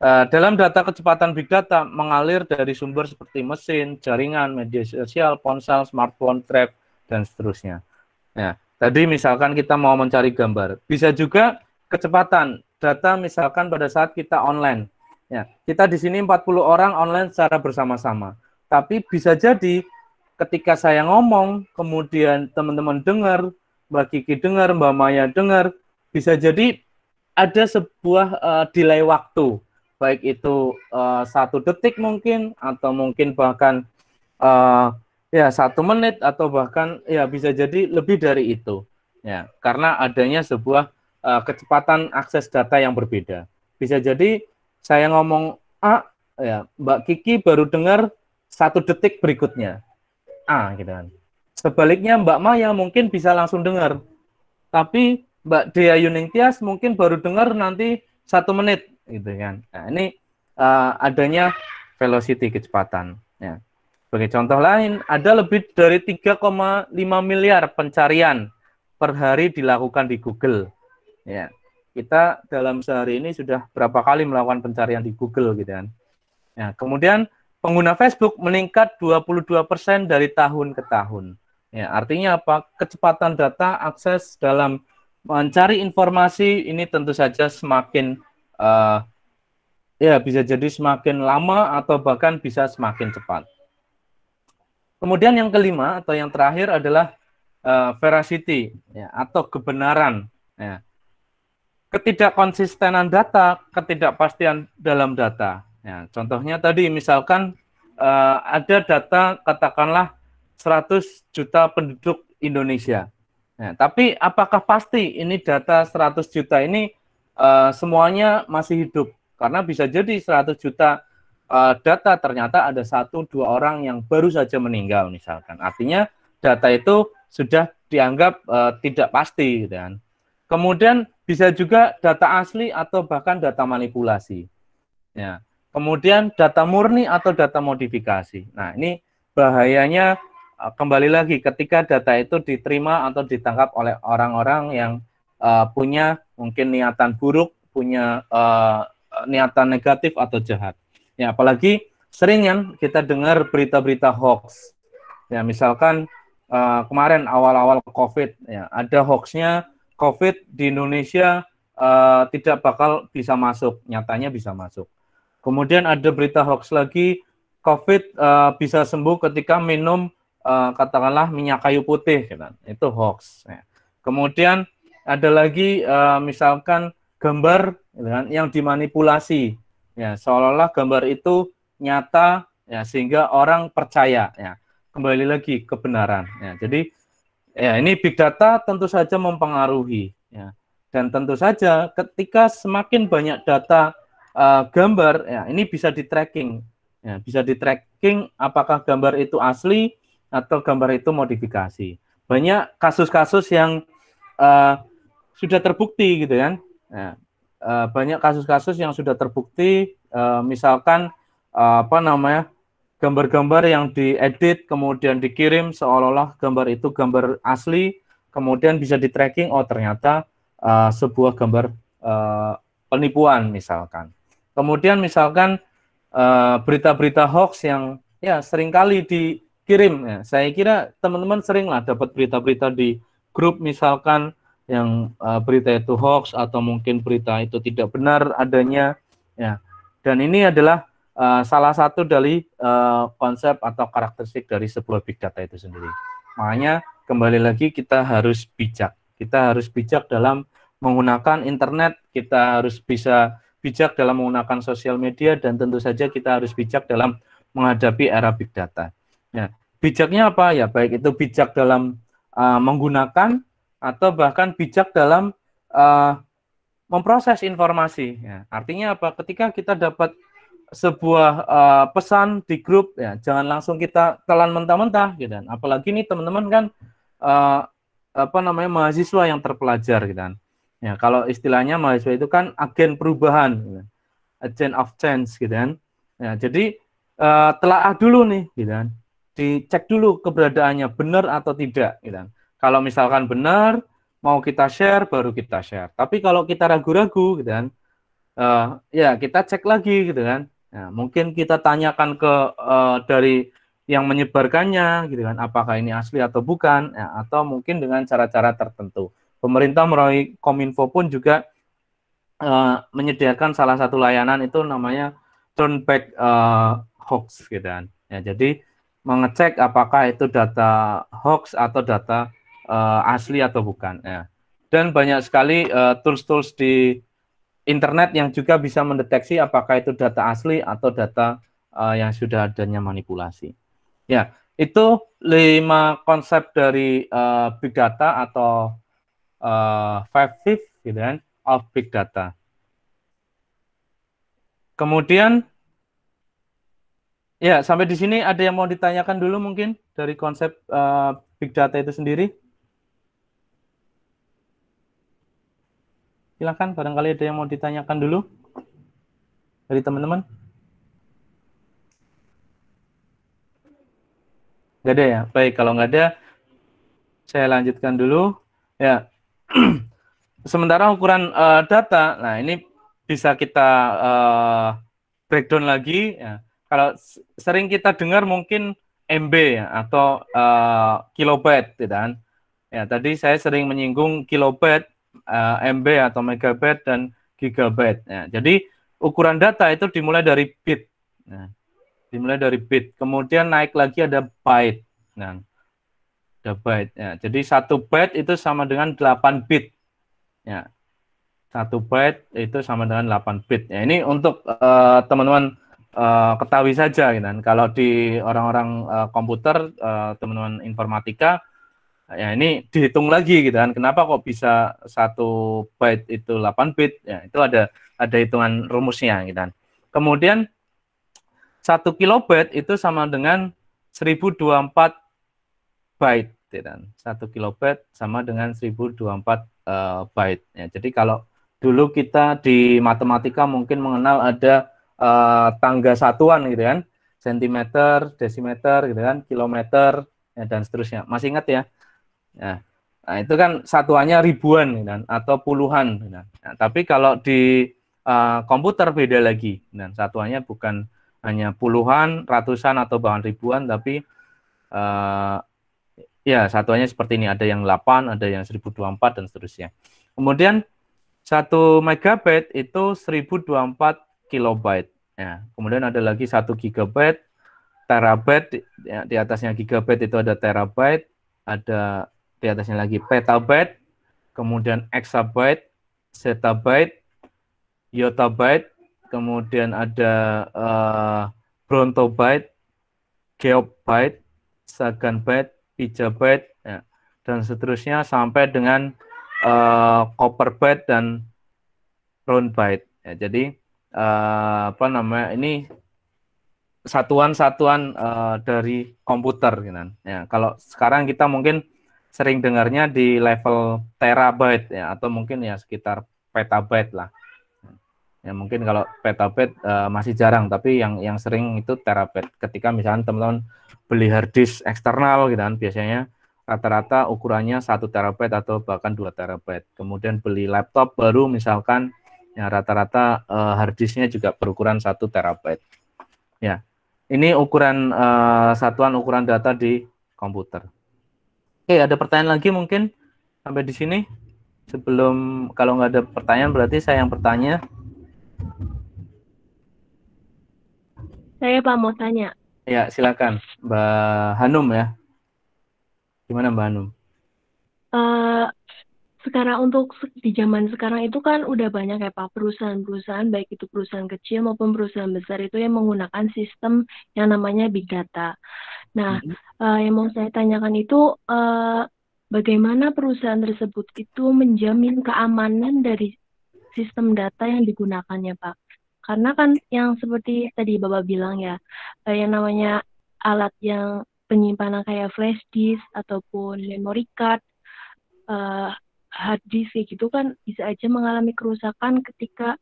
Dalam data kecepatan big data mengalir dari sumber seperti mesin, jaringan, media sosial, ponsel, smartphone, tab, dan seterusnya. Ya, tadi misalkan kita mau mencari gambar, bisa juga kecepatan data misalkan pada saat kita online. Ya, kita di sini 40 orang online secara bersama-sama. Tapi bisa jadi ketika saya ngomong, kemudian teman-teman dengar, Mbak Kiki dengar, Mbak Maya dengar, bisa jadi ada sebuah delay waktu. Baik itu 1 detik mungkin, atau mungkin bahkan ya 1 menit, atau bahkan ya bisa jadi lebih dari itu. Ya, karena adanya sebuah kecepatan akses data yang berbeda. Bisa jadi saya ngomong A, ya Mbak Kiki baru dengar 1 detik berikutnya A, gitu kan. Sebaliknya Mbak Maya mungkin bisa langsung dengar, tapi Mbak Dea Yuningtyas mungkin baru dengar nanti 1 menit, gitu kan. Nah, ini adanya velocity, kecepatan. Ya. Sebagai contoh lain, ada lebih dari 3,5 miliar pencarian per hari dilakukan di Google. Ya, kita dalam sehari ini sudah berapa kali melakukan pencarian di Google, gitu kan. Ya, kemudian pengguna Facebook meningkat 22% dari tahun ke tahun. Ya, artinya apa? Kecepatan data akses dalam mencari informasi ini tentu saja semakin ya bisa jadi semakin lama atau bahkan bisa semakin cepat. Kemudian yang kelima atau yang terakhir adalah veracity, ya, atau kebenaran. Ya. Ketidakkonsistenan data, ketidakpastian dalam data. Ya, contohnya tadi misalkan ada data katakanlah 100 juta penduduk Indonesia. Nah, tapi apakah pasti ini data 100 juta ini semuanya masih hidup? Karena bisa jadi 100 juta data ternyata ada 1-2 orang yang baru saja meninggal misalkan. Artinya data itu sudah dianggap tidak pasti, gitu kan. Kemudian bisa juga data asli atau bahkan data manipulasi. Ya. Kemudian data murni atau data modifikasi. Nah, ini bahayanya kembali lagi ketika data itu diterima atau ditangkap oleh orang-orang yang punya mungkin niatan buruk, punya niatan negatif atau jahat. Ya, apalagi sering kan kita dengar berita-berita hoax. Ya, misalkan kemarin awal-awal COVID, ya, ada hoaxnya COVID di Indonesia tidak bakal bisa masuk, nyatanya bisa masuk. Kemudian ada berita hoax lagi, COVID bisa sembuh ketika minum katakanlah minyak kayu putih, gitu. Itu hoax. Ya. Kemudian ada lagi misalkan gambar, gitu kan, yang dimanipulasi, ya, seolah-olah gambar itu nyata, ya, sehingga orang percaya. Ya. Kembali lagi kebenaran. Ya. Jadi ya ini big data tentu saja mempengaruhi. Ya. Dan tentu saja ketika semakin banyak data gambar, ya, ini bisa di-tracking. Ya, bisa di-tracking apakah gambar itu asli atau gambar itu modifikasi. Banyak kasus-kasus yang sudah terbukti, gitu kan. Ya, banyak kasus-kasus yang sudah terbukti, misalkan apa namanya, gambar-gambar yang diedit kemudian dikirim seolah-olah gambar itu gambar asli, kemudian bisa di-tracking, oh ternyata sebuah gambar penipuan misalkan. Kemudian misalkan berita-berita hoax yang ya seringkali dikirim. Ya. Saya kira teman-teman seringlah dapat berita-berita di grup misalkan yang berita itu hoax atau mungkin berita itu tidak benar adanya, ya. Dan ini adalah salah satu dari konsep atau karakteristik dari sebuah big data itu sendiri. Makanya kembali lagi kita harus bijak. Kita harus bijak dalam menggunakan internet, kita harus bisa bijak dalam menggunakan sosial media, dan tentu saja kita harus bijak dalam menghadapi era big data. Ya, bijaknya apa? Ya, baik itu bijak dalam menggunakan atau bahkan bijak dalam memproses informasi. Ya, artinya apa? Ketika kita dapat sebuah pesan di grup, ya jangan langsung kita telan mentah-mentah, gitu kan. Apalagi nih teman-teman kan mahasiswa yang terpelajar, gitu kan. Ya, kalau istilahnya mahasiswa itu kan agen perubahan, gitu kan. Agent of change, gitu kan. Ya, jadi telaah dulu nih, gitu kan. Dicek dulu keberadaannya benar atau tidak, gitu kan. Kalau misalkan benar, mau kita share, baru kita share. Tapi kalau kita ragu-ragu, gitu kan, ya kita cek lagi, gitu kan. Nah, mungkin kita tanyakan ke dari yang menyebarkannya, gitu kan, apakah ini asli atau bukan, ya, atau mungkin dengan cara-cara tertentu. Pemerintah melalui Kominfo pun juga menyediakan salah satu layanan itu namanya turn back hoax, gitu kan. Ya, jadi mengecek apakah itu data hoax atau data asli atau bukan. Ya. Dan banyak sekali tools-tools di internet yang juga bisa mendeteksi apakah itu data asli atau data yang sudah adanya manipulasi. Ya, itu 5 konsep dari big data atau 5 Fifth, gitu kan, of big data. Kemudian, ya sampai di sini ada yang mau ditanyakan dulu mungkin dari konsep big data itu sendiri? Silakan, barangkali ada yang mau ditanyakan dulu dari teman-teman. Nggak ada ya? Baik, kalau nggak ada, saya lanjutkan dulu. Ya, sementara ukuran data, nah ini bisa kita breakdown lagi. Ya. Kalau sering kita dengar mungkin MB ya, atau kilobyte, gitu kan. Ya, tadi saya sering menyinggung kilobyte, MB atau megabyte dan gigabyte. Ya, jadi ukuran data itu dimulai dari bit. Nah, dimulai dari bit. Kemudian naik lagi ada byte. Nah, ada byte. Ya, jadi 1 byte itu sama dengan 8 bit. Ya, 1 byte itu sama dengan 8 bit. Ya, ini untuk teman-teman ketahui saja, gitu kan. Kalau di orang-orang komputer, teman-teman informatika, ya ini dihitung lagi, gitu kan. Kenapa kok bisa 1 byte itu 8 bit? Ya, itu ada hitungan rumusnya, gitu kan. Kemudian 1 kilobyte itu sama dengan 1024 byte, gitu kan. 1 kilobyte sama dengan 1024 byte. Ya, jadi kalau dulu kita di matematika mungkin mengenal ada tangga satuan, gitu kan. Sentimeter, desimeter, gitu kan, kilometer, ya, dan seterusnya. Masih ingat ya? Nah, itu kan satuannya ribuan, gitu kan, atau puluhan. Gitu kan. Nah, tapi kalau di komputer beda lagi. Dan satuannya bukan hanya puluhan, ratusan, atau bahkan ribuan, tapi ya satuannya seperti ini. Ada yang 8, ada yang 1024, dan seterusnya. Kemudian 1 megabyte itu 1024 kilobyte. Ya, kemudian ada lagi 1 gigabyte, terabyte, ya, di atasnya gigabyte itu ada terabyte, ada di atasnya lagi petabyte, kemudian exabyte, zettabyte, yottabyte, kemudian ada brontobyte, geobyte, saganbyte, pijabyte, ya, dan seterusnya sampai dengan copperbyte dan roundbyte. Ya, jadi ini satuan-satuan dari komputer, gitu kan. Ya, kalau sekarang kita mungkin sering dengarnya di level terabyte, ya, atau mungkin ya sekitar petabyte lah. Ya, mungkin kalau petabyte masih jarang, tapi yang sering itu terabyte. Ketika misalnya teman-teman beli hard disk eksternal, gitu kan, biasanya rata-rata ukurannya 1 terabyte atau bahkan 2 terabyte. Kemudian beli laptop baru misalkan, ya rata-rata hard disknya juga berukuran 1 terabyte. Ya, ini ukuran satuan ukuran data di komputer. Oke, ada pertanyaan lagi mungkin sampai di sini? Sebelum, kalau nggak ada pertanyaan berarti saya yang bertanya. Saya Pak mau tanya. Ya, silakan Mbak Hanum ya. Gimana Mbak Hanum? Eh, Sekarang untuk di zaman sekarang itu kan udah banyak ya Pak perusahaan-perusahaan, baik itu perusahaan kecil maupun perusahaan besar itu yang menggunakan sistem yang namanya big data. Nah, yang mau saya tanyakan itu bagaimana perusahaan tersebut itu menjamin keamanan dari sistem data yang digunakannya Pak? Karena kan yang seperti tadi Bapak bilang ya, yang namanya alat yang penyimpanan kayak flash disk ataupun memory card, hard disk kayak gitu kan bisa aja mengalami kerusakan ketika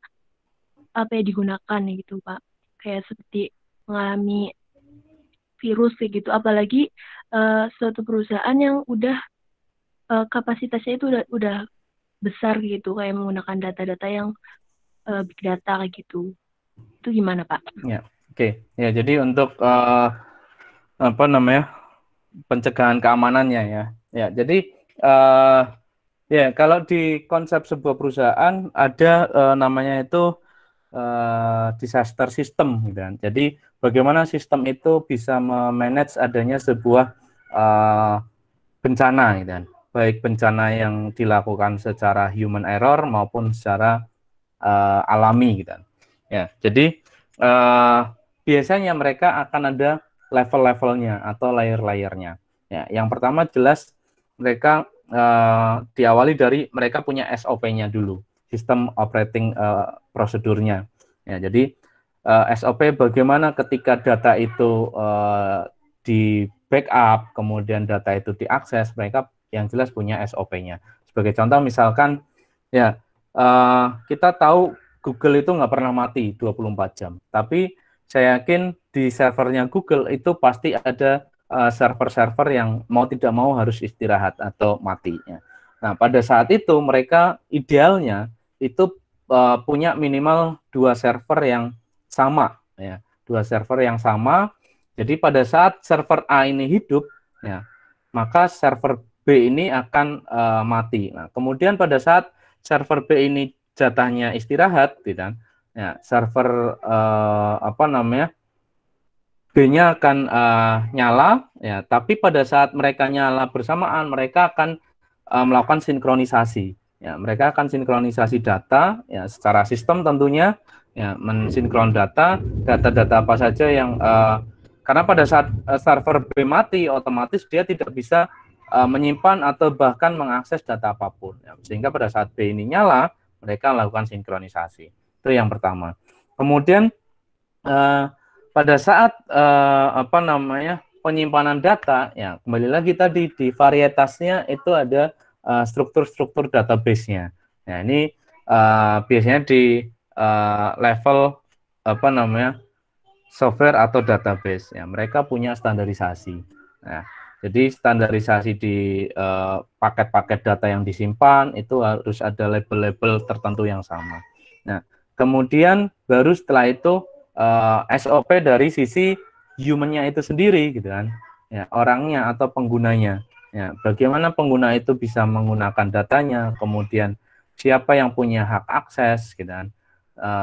apa ya digunakan gitu Pak. Kayak seperti mengalami virus kayak gitu. Apalagi suatu perusahaan yang udah kapasitasnya itu udah besar gitu kayak menggunakan data-data yang big data kayak gitu. Itu gimana Pak? Ya, oke. Ya, jadi untuk apa namanya, pencegahan keamanannya ya. Ya, jadi ya kalau di konsep sebuah perusahaan ada namanya itu disaster system gitu kan. Jadi bagaimana sistem itu bisa memanage adanya sebuah bencana gitu kan. Baik bencana yang dilakukan secara human error maupun secara alami gitu kan. Ya, jadi biasanya mereka akan ada level-levelnya atau layer-layernya. Ya, yang pertama jelas mereka diawali dari mereka punya SOP-nya dulu, sistem operating prosedurnya. Ya, jadi SOP bagaimana ketika data itu di backup, kemudian data itu diakses, mereka yang jelas punya SOP-nya. Sebagai contoh misalkan, ya kita tahu Google itu nggak pernah mati 24 jam, tapi saya yakin di servernya Google itu pasti ada server-server yang mau tidak mau harus istirahat atau mati. Nah, pada saat itu mereka idealnya itu punya minimal 2 server yang sama, ya, 2 server yang sama. Jadi pada saat server A ini hidup, ya, maka server B ini akan mati. Nah, kemudian pada saat server B ini jatahnya istirahat, gitu kan, ya, server apa namanya, B-nya akan nyala, ya, tapi pada saat mereka nyala bersamaan, mereka akan melakukan sinkronisasi. Ya, mereka akan sinkronisasi data, ya, secara sistem tentunya, ya, mensinkron data-data apa saja yang karena pada saat server B mati, otomatis dia tidak bisa menyimpan atau bahkan mengakses data apapun. Ya, sehingga pada saat B ini nyala, mereka melakukan sinkronisasi. Itu yang pertama. Kemudian pada saat apa namanya, penyimpanan data, ya kembali lagi tadi di varietasnya itu ada struktur-struktur database-nya. Nah, ini biasanya di level apa namanya, software atau database. Ya, mereka punya standarisasi. Nah, jadi standarisasi di paket-paket data yang disimpan itu harus ada label-label tertentu yang sama. Nah, kemudian baru setelah itu SOP dari sisi human-nya itu sendiri, gitu kan, ya, orangnya atau penggunanya. Ya, bagaimana pengguna itu bisa menggunakan datanya, kemudian siapa yang punya hak akses, gitu kan.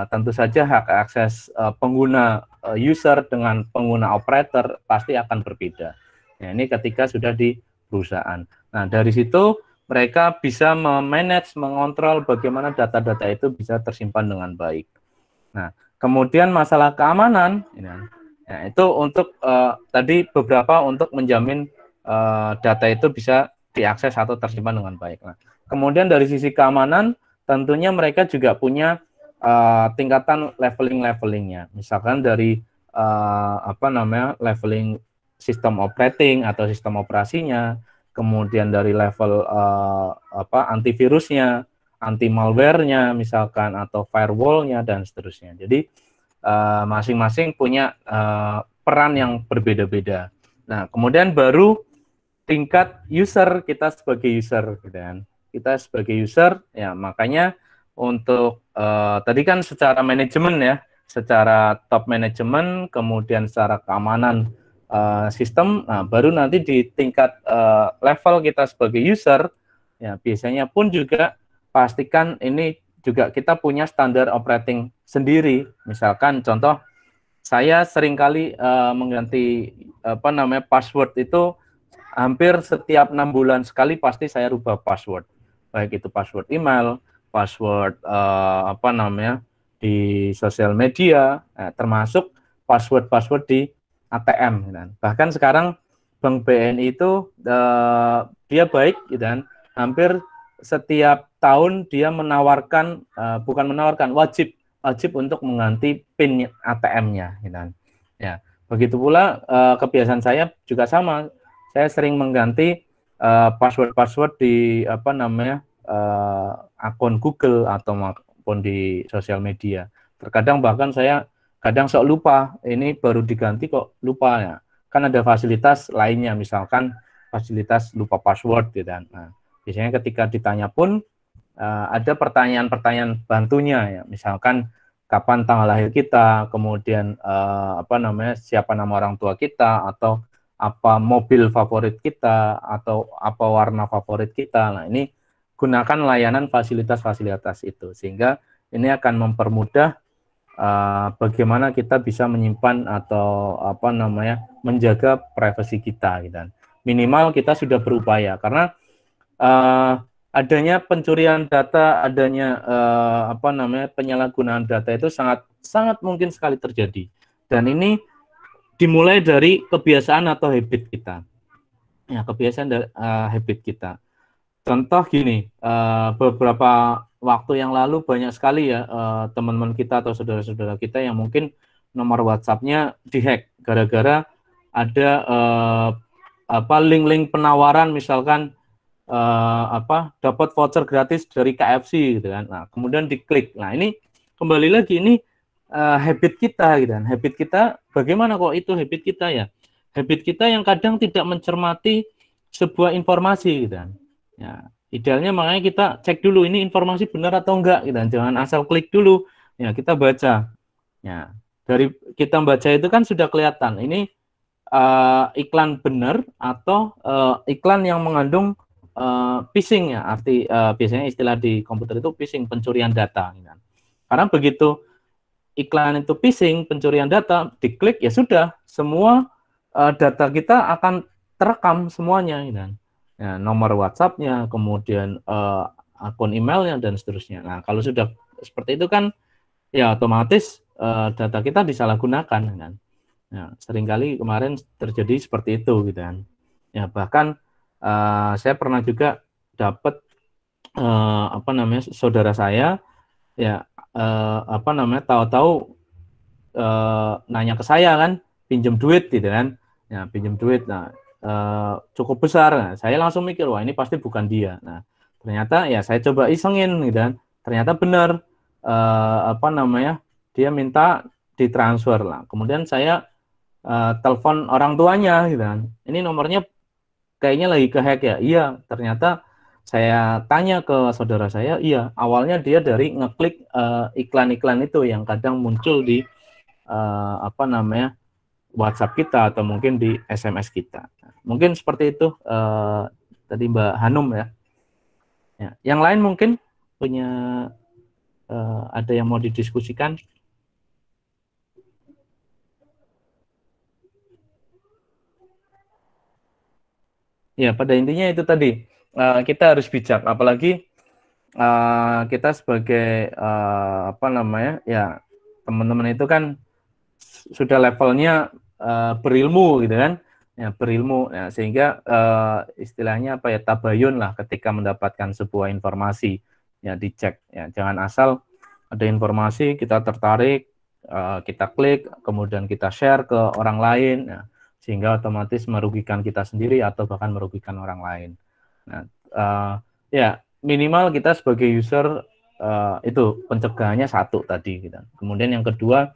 Tentu saja hak akses pengguna user dengan pengguna operator pasti akan berbeda. Ya, ini ketika sudah di perusahaan. Nah, dari situ mereka bisa memanage, mengontrol bagaimana data-data itu bisa tersimpan dengan baik. Nah, kemudian masalah keamanan, ya, itu untuk tadi beberapa untuk menjamin data itu bisa diakses atau tersimpan dengan baik. Nah, kemudian dari sisi keamanan, tentunya mereka juga punya tingkatan levelingnya. Misalkan dari apa namanya, leveling sistem operating atau sistem operasinya, kemudian dari level apa, antivirusnya, anti malware-nya misalkan, atau firewall-nya dan seterusnya. Jadi masing-masing punya peran yang berbeda-beda. Nah, kemudian baru tingkat user, kita sebagai user, gitu kan. Kita sebagai user, ya makanya untuk tadi kan secara manajemen ya, secara top manajemen, kemudian secara keamanan sistem, nah baru nanti di tingkat level kita sebagai user, Ya, biasanya pun juga pastikan ini juga kita punya standar operating sendiri. Misalkan contoh, saya seringkali mengganti password itu hampir setiap 6 bulan sekali pasti saya rubah password. Baik itu password email, password di sosial media, termasuk password di ATM. Gitu. Bahkan sekarang Bank BNI itu dia baik, gitu kan. Hampir setiap tahun dia menawarkan, wajib untuk mengganti PIN ATM-nya, gitu kan. Ya, begitu pula kebiasaan saya juga sama. Saya sering mengganti password di akun Google atau maupun di sosial media. Terkadang bahkan saya sok lupa, ini baru diganti kok lupa ya. Kan ada fasilitas lainnya, misalkan fasilitas lupa password gitu kan. Nah, biasanya ketika ditanya pun ada pertanyaan-pertanyaan bantunya ya, misalkan kapan tanggal lahir kita, kemudian siapa nama orang tua kita, atau apa mobil favorit kita, atau apa warna favorit kita. Nah, ini gunakan layanan fasilitas-fasilitas itu, sehingga ini akan mempermudah bagaimana kita bisa menyimpan atau menjaga privasi kita, gitu. Minimal kita sudah berupaya, karena adanya pencurian data, adanya penyalahgunaan data itu sangat mungkin sekali terjadi, dan ini dimulai dari kebiasaan atau habit kita. Ya, kebiasaan habit kita. Contoh gini, beberapa waktu yang lalu banyak sekali ya teman-teman kita atau saudara-saudara kita yang mungkin nomor WhatsApp-nya dihack gara-gara ada link-link penawaran, misalkan dapat voucher gratis dari KFC gitu kan. Nah, kemudian diklik. Nah, ini kembali lagi, ini habit kita gitu kan. Habit kita, bagaimana kok itu habit kita ya? Habit kita yang kadang tidak mencermati sebuah informasi gitu kan. Ya, idealnya makanya kita cek dulu ini informasi benar atau enggak gitu kan. Jangan asal klik dulu. Ya, kita baca. Ya, dari kita baca itu kan sudah kelihatan ini iklan benar atau iklan yang mengandung phishing ya. Arti biasanya istilah di komputer itu phishing, pencurian data gitu kan. Karena begitu iklan itu phishing, pencurian data, diklik ya sudah, semua data kita akan terekam semuanya gitu kan. Ya, nomor WhatsApp-nya, kemudian akun emailnya, dan seterusnya. Nah, kalau sudah seperti itu kan, ya otomatis data kita disalahgunakan kan. Ya, seringkali kemarin terjadi seperti itu gitu kan. Ya, bahkan saya pernah juga dapat saudara saya ya tahu-tahu nanya ke saya kan, pinjam duit gitu kan. Ya, pinjam duit. Nah, cukup besar. Nah, saya langsung mikir, wah ini pasti bukan dia. Nah, ternyata ya saya coba isengin gitu kan. Ternyata benar dia minta ditransfer lah. Kemudian saya telepon orang tuanya gitu kan. Ini nomornya kayaknya lagi kehack ya. Iya, ternyata saya tanya ke saudara saya, iya, awalnya dia dari ngeklik iklan-iklan itu yang kadang muncul di WhatsApp kita atau mungkin di SMS kita. Mungkin seperti itu tadi Mbak Hanum ya. Ya, yang lain mungkin punya ada yang mau didiskusikan? Ya, pada intinya itu tadi kita harus bijak, apalagi kita sebagai ya teman-teman itu kan sudah levelnya berilmu gitu kan, ya berilmu, ya, sehingga istilahnya tabayun lah ketika mendapatkan sebuah informasi, ya dicek, ya jangan asal ada informasi kita tertarik, kita klik, kemudian kita share ke orang lain, ya, sehingga otomatis merugikan kita sendiri atau bahkan merugikan orang lain. Nah, ya minimal kita sebagai user itu pencegahannya satu tadi gitu. Kemudian yang kedua,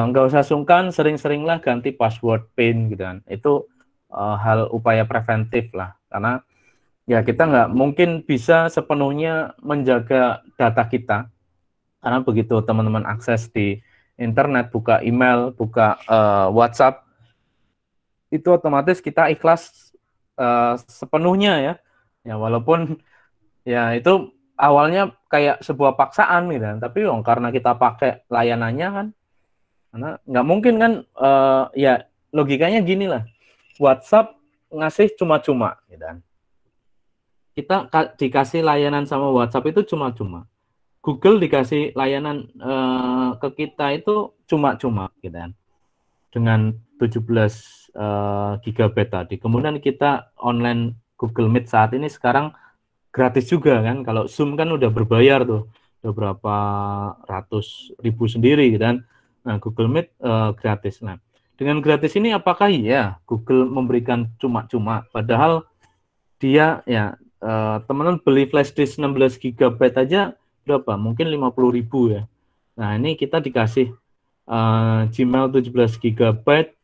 nggak usah sungkan, sering-seringlah ganti password PIN gitu kan. Itu hal upaya preventif lah, karena ya kita nggak mungkin bisa sepenuhnya menjaga data kita, karena begitu teman-teman akses di internet, buka email, buka WhatsApp, itu otomatis kita ikhlas sepenuhnya ya Ya walaupun ya itu awalnya kayak sebuah paksaan gitu kan, tapi karena kita pakai layanannya kan, karena nggak mungkin kan, ya logikanya gini lah, WhatsApp ngasih cuma-cuma gitu kan. Kita dikasih layanan sama WhatsApp itu cuma-cuma. Google dikasih layanan ke kita itu cuma-cuma gitu kan. Dengan 17 GB tadi. Kemudian kita online Google Meet saat ini sekarang gratis juga kan. Kalau Zoom kan udah berbayar tuh. Udah berapa ratus ribu sendiri gitu kan. Nah, Google Meet gratis. Nah, dengan gratis ini apakah iya Google memberikan cuma-cuma? Padahal dia ya teman-teman beli flash disk 16 GB aja berapa? Mungkin 50.000 ya. Nah, ini kita dikasih Gmail 17 GB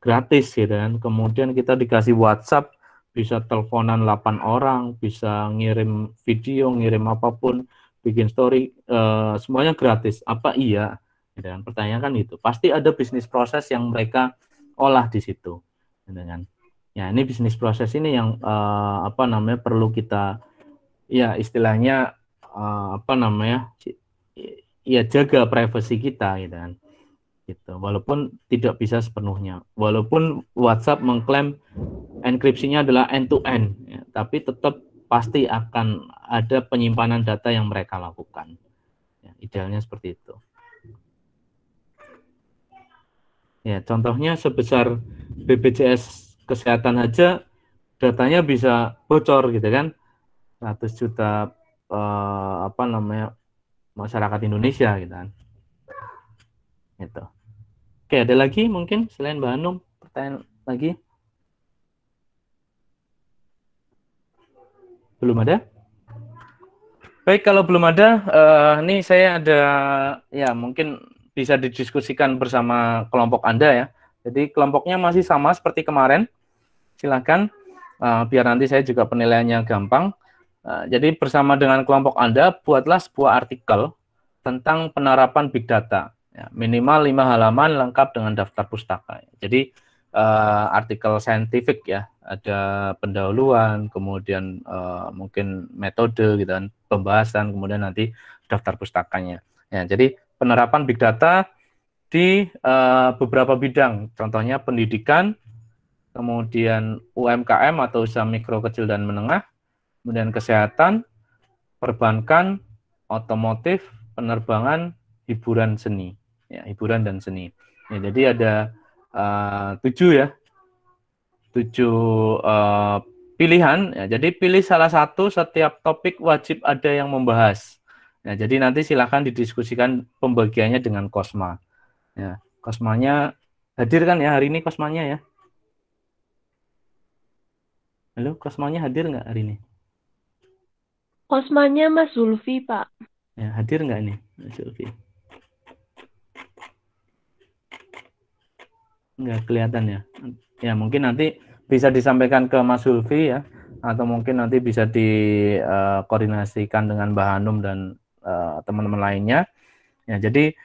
gratis gitu kan. Kemudian kita dikasih WhatsApp, bisa teleponan 8 orang, bisa ngirim video, ngirim apapun, bikin story, semuanya gratis. Apa iya? Gitu kan. Pertanyaan kan itu. Pasti ada bisnis proses yang mereka olah di situ. Gitu kan. Ya, ini bisnis proses ini yang apa namanya perlu kita ya istilahnya apa namanya ya jaga privasi kita gitu kan. Gitu. Walaupun tidak bisa sepenuhnya. Walaupun WhatsApp mengklaim enkripsinya adalah end to end, ya, tapi tetap pasti akan ada penyimpanan data yang mereka lakukan. Ya, idealnya seperti itu. Ya, contohnya sebesar BPJS Kesehatan aja datanya bisa bocor gitu kan. 100 juta apa namanya masyarakat Indonesia gitu kan. Itu. Oke, ada lagi mungkin selain Mbak Hanum pertanyaan lagi? Belum ada? Baik, kalau belum ada, ini saya ada ya mungkin bisa didiskusikan bersama kelompok Anda ya. Jadi kelompoknya masih sama seperti kemarin. Silakan biar nanti saya juga penilaiannya gampang. Jadi bersama dengan kelompok Anda buatlah sebuah artikel tentang penerapan big data. Ya, minimal 5 halaman lengkap dengan daftar pustaka. Jadi artikel saintifik ya, ada pendahuluan, kemudian mungkin metode gitu kan, pembahasan, kemudian nanti daftar pustakanya. Ya, jadi penerapan big data di beberapa bidang, contohnya pendidikan, kemudian UMKM atau usaha mikro, kecil, dan menengah, kemudian kesehatan, perbankan, otomotif, penerbangan, hiburan seni, ya, hiburan dan seni. Ya, jadi ada 7 ya, 7 pilihan. Ya, jadi pilih salah satu, setiap topik wajib ada yang membahas. Ya, jadi nanti silakan didiskusikan pembagiannya dengan Kosma. Ya, Kosmanya hadir kan ya hari ini Kosmanya ya? Halo, Kosmanya hadir nggak hari ini? Kosmanya Mas Zulfi, Pak. Ya, hadir nggak nih Mas Zulfi? Nggak kelihatan ya. Ya, mungkin nanti bisa disampaikan ke Mas Zulfi ya, atau mungkin nanti bisa dikoordinasikan dengan Mbak Hanum dan teman-teman lainnya. Ya, jadi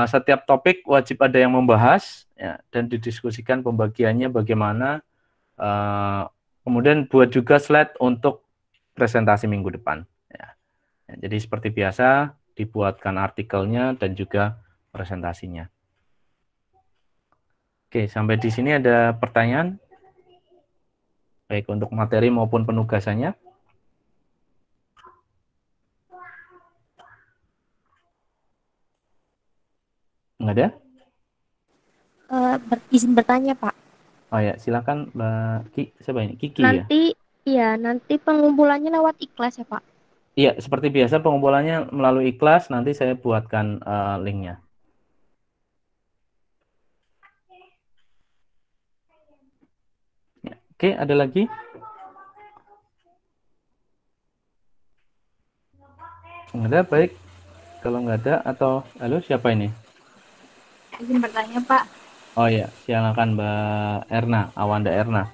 setiap topik wajib ada yang membahas ya, dan didiskusikan pembagiannya bagaimana. Kemudian buat juga slide untuk presentasi minggu depan. Ya. Ya, jadi seperti biasa dibuatkan artikelnya dan juga presentasinya. Oke, sampai di sini ada pertanyaan, baik untuk materi maupun penugasannya. Nggak ada? Izin bertanya, Pak. Oh ya, silakan Mbak siapa ini? Kiki ya? Nanti pengumpulannya lewat Ikhlas ya, Pak? Iya, seperti biasa pengumpulannya melalui Ikhlas, nanti saya buatkan linknya. Ya, oke, ada lagi? Nggak ada, baik. Kalau nggak ada, atau halo siapa ini? Izin bertanya, Pak. Oh iya, silakan Mbak Erna, Awanda Erna.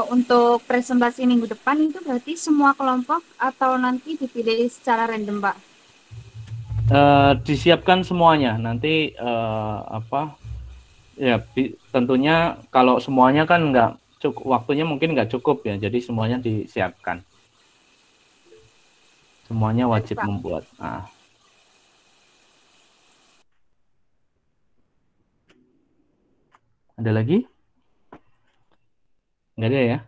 Untuk presentasi minggu depan itu berarti semua kelompok atau nanti dipilih secara random, Pak? Disiapkan semuanya. Nanti apa? Ya, tentunya kalau semuanya kan nggak waktunya mungkin nggak cukup ya, jadi semuanya disiapkan. Semuanya wajib membuat. Nah. Ada lagi? Nggak ada ya?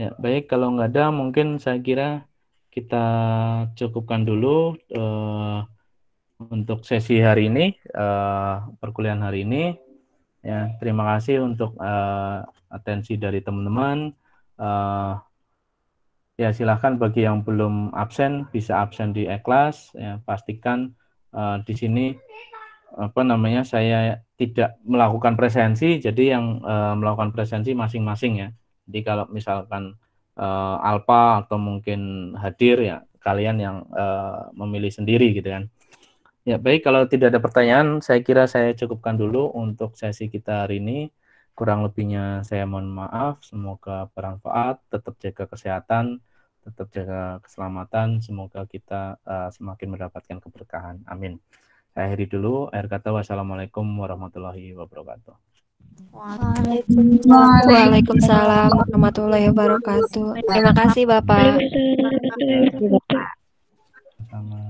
Ya, baik. Kalau nggak ada, mungkin saya kira kita cukupkan dulu untuk sesi hari ini, perkuliahan hari ini. Ya, terima kasih untuk atensi dari teman-teman. Ya, silahkan bagi yang belum absen bisa absen di e-class. Ya, pastikan di sini saya tidak melakukan presensi, jadi yang melakukan presensi masing-masing ya. Jadi kalau misalkan alpha atau mungkin hadir ya kalian yang memilih sendiri gitu kan. Ya baik, kalau tidak ada pertanyaan saya kira saya cukupkan dulu untuk sesi kita hari ini. Kurang lebihnya saya mohon maaf, semoga bermanfaat, tetap jaga kesehatan, tetap jaga keselamatan, semoga kita semakin mendapatkan keberkahan. Amin. Saya akhiri dulu. Akhir kata, wassalamualaikum warahmatullahi wabarakatuh. Waalaikumsalam warahmatullahi wabarakatuh. Terima kasih Bapak. Sama.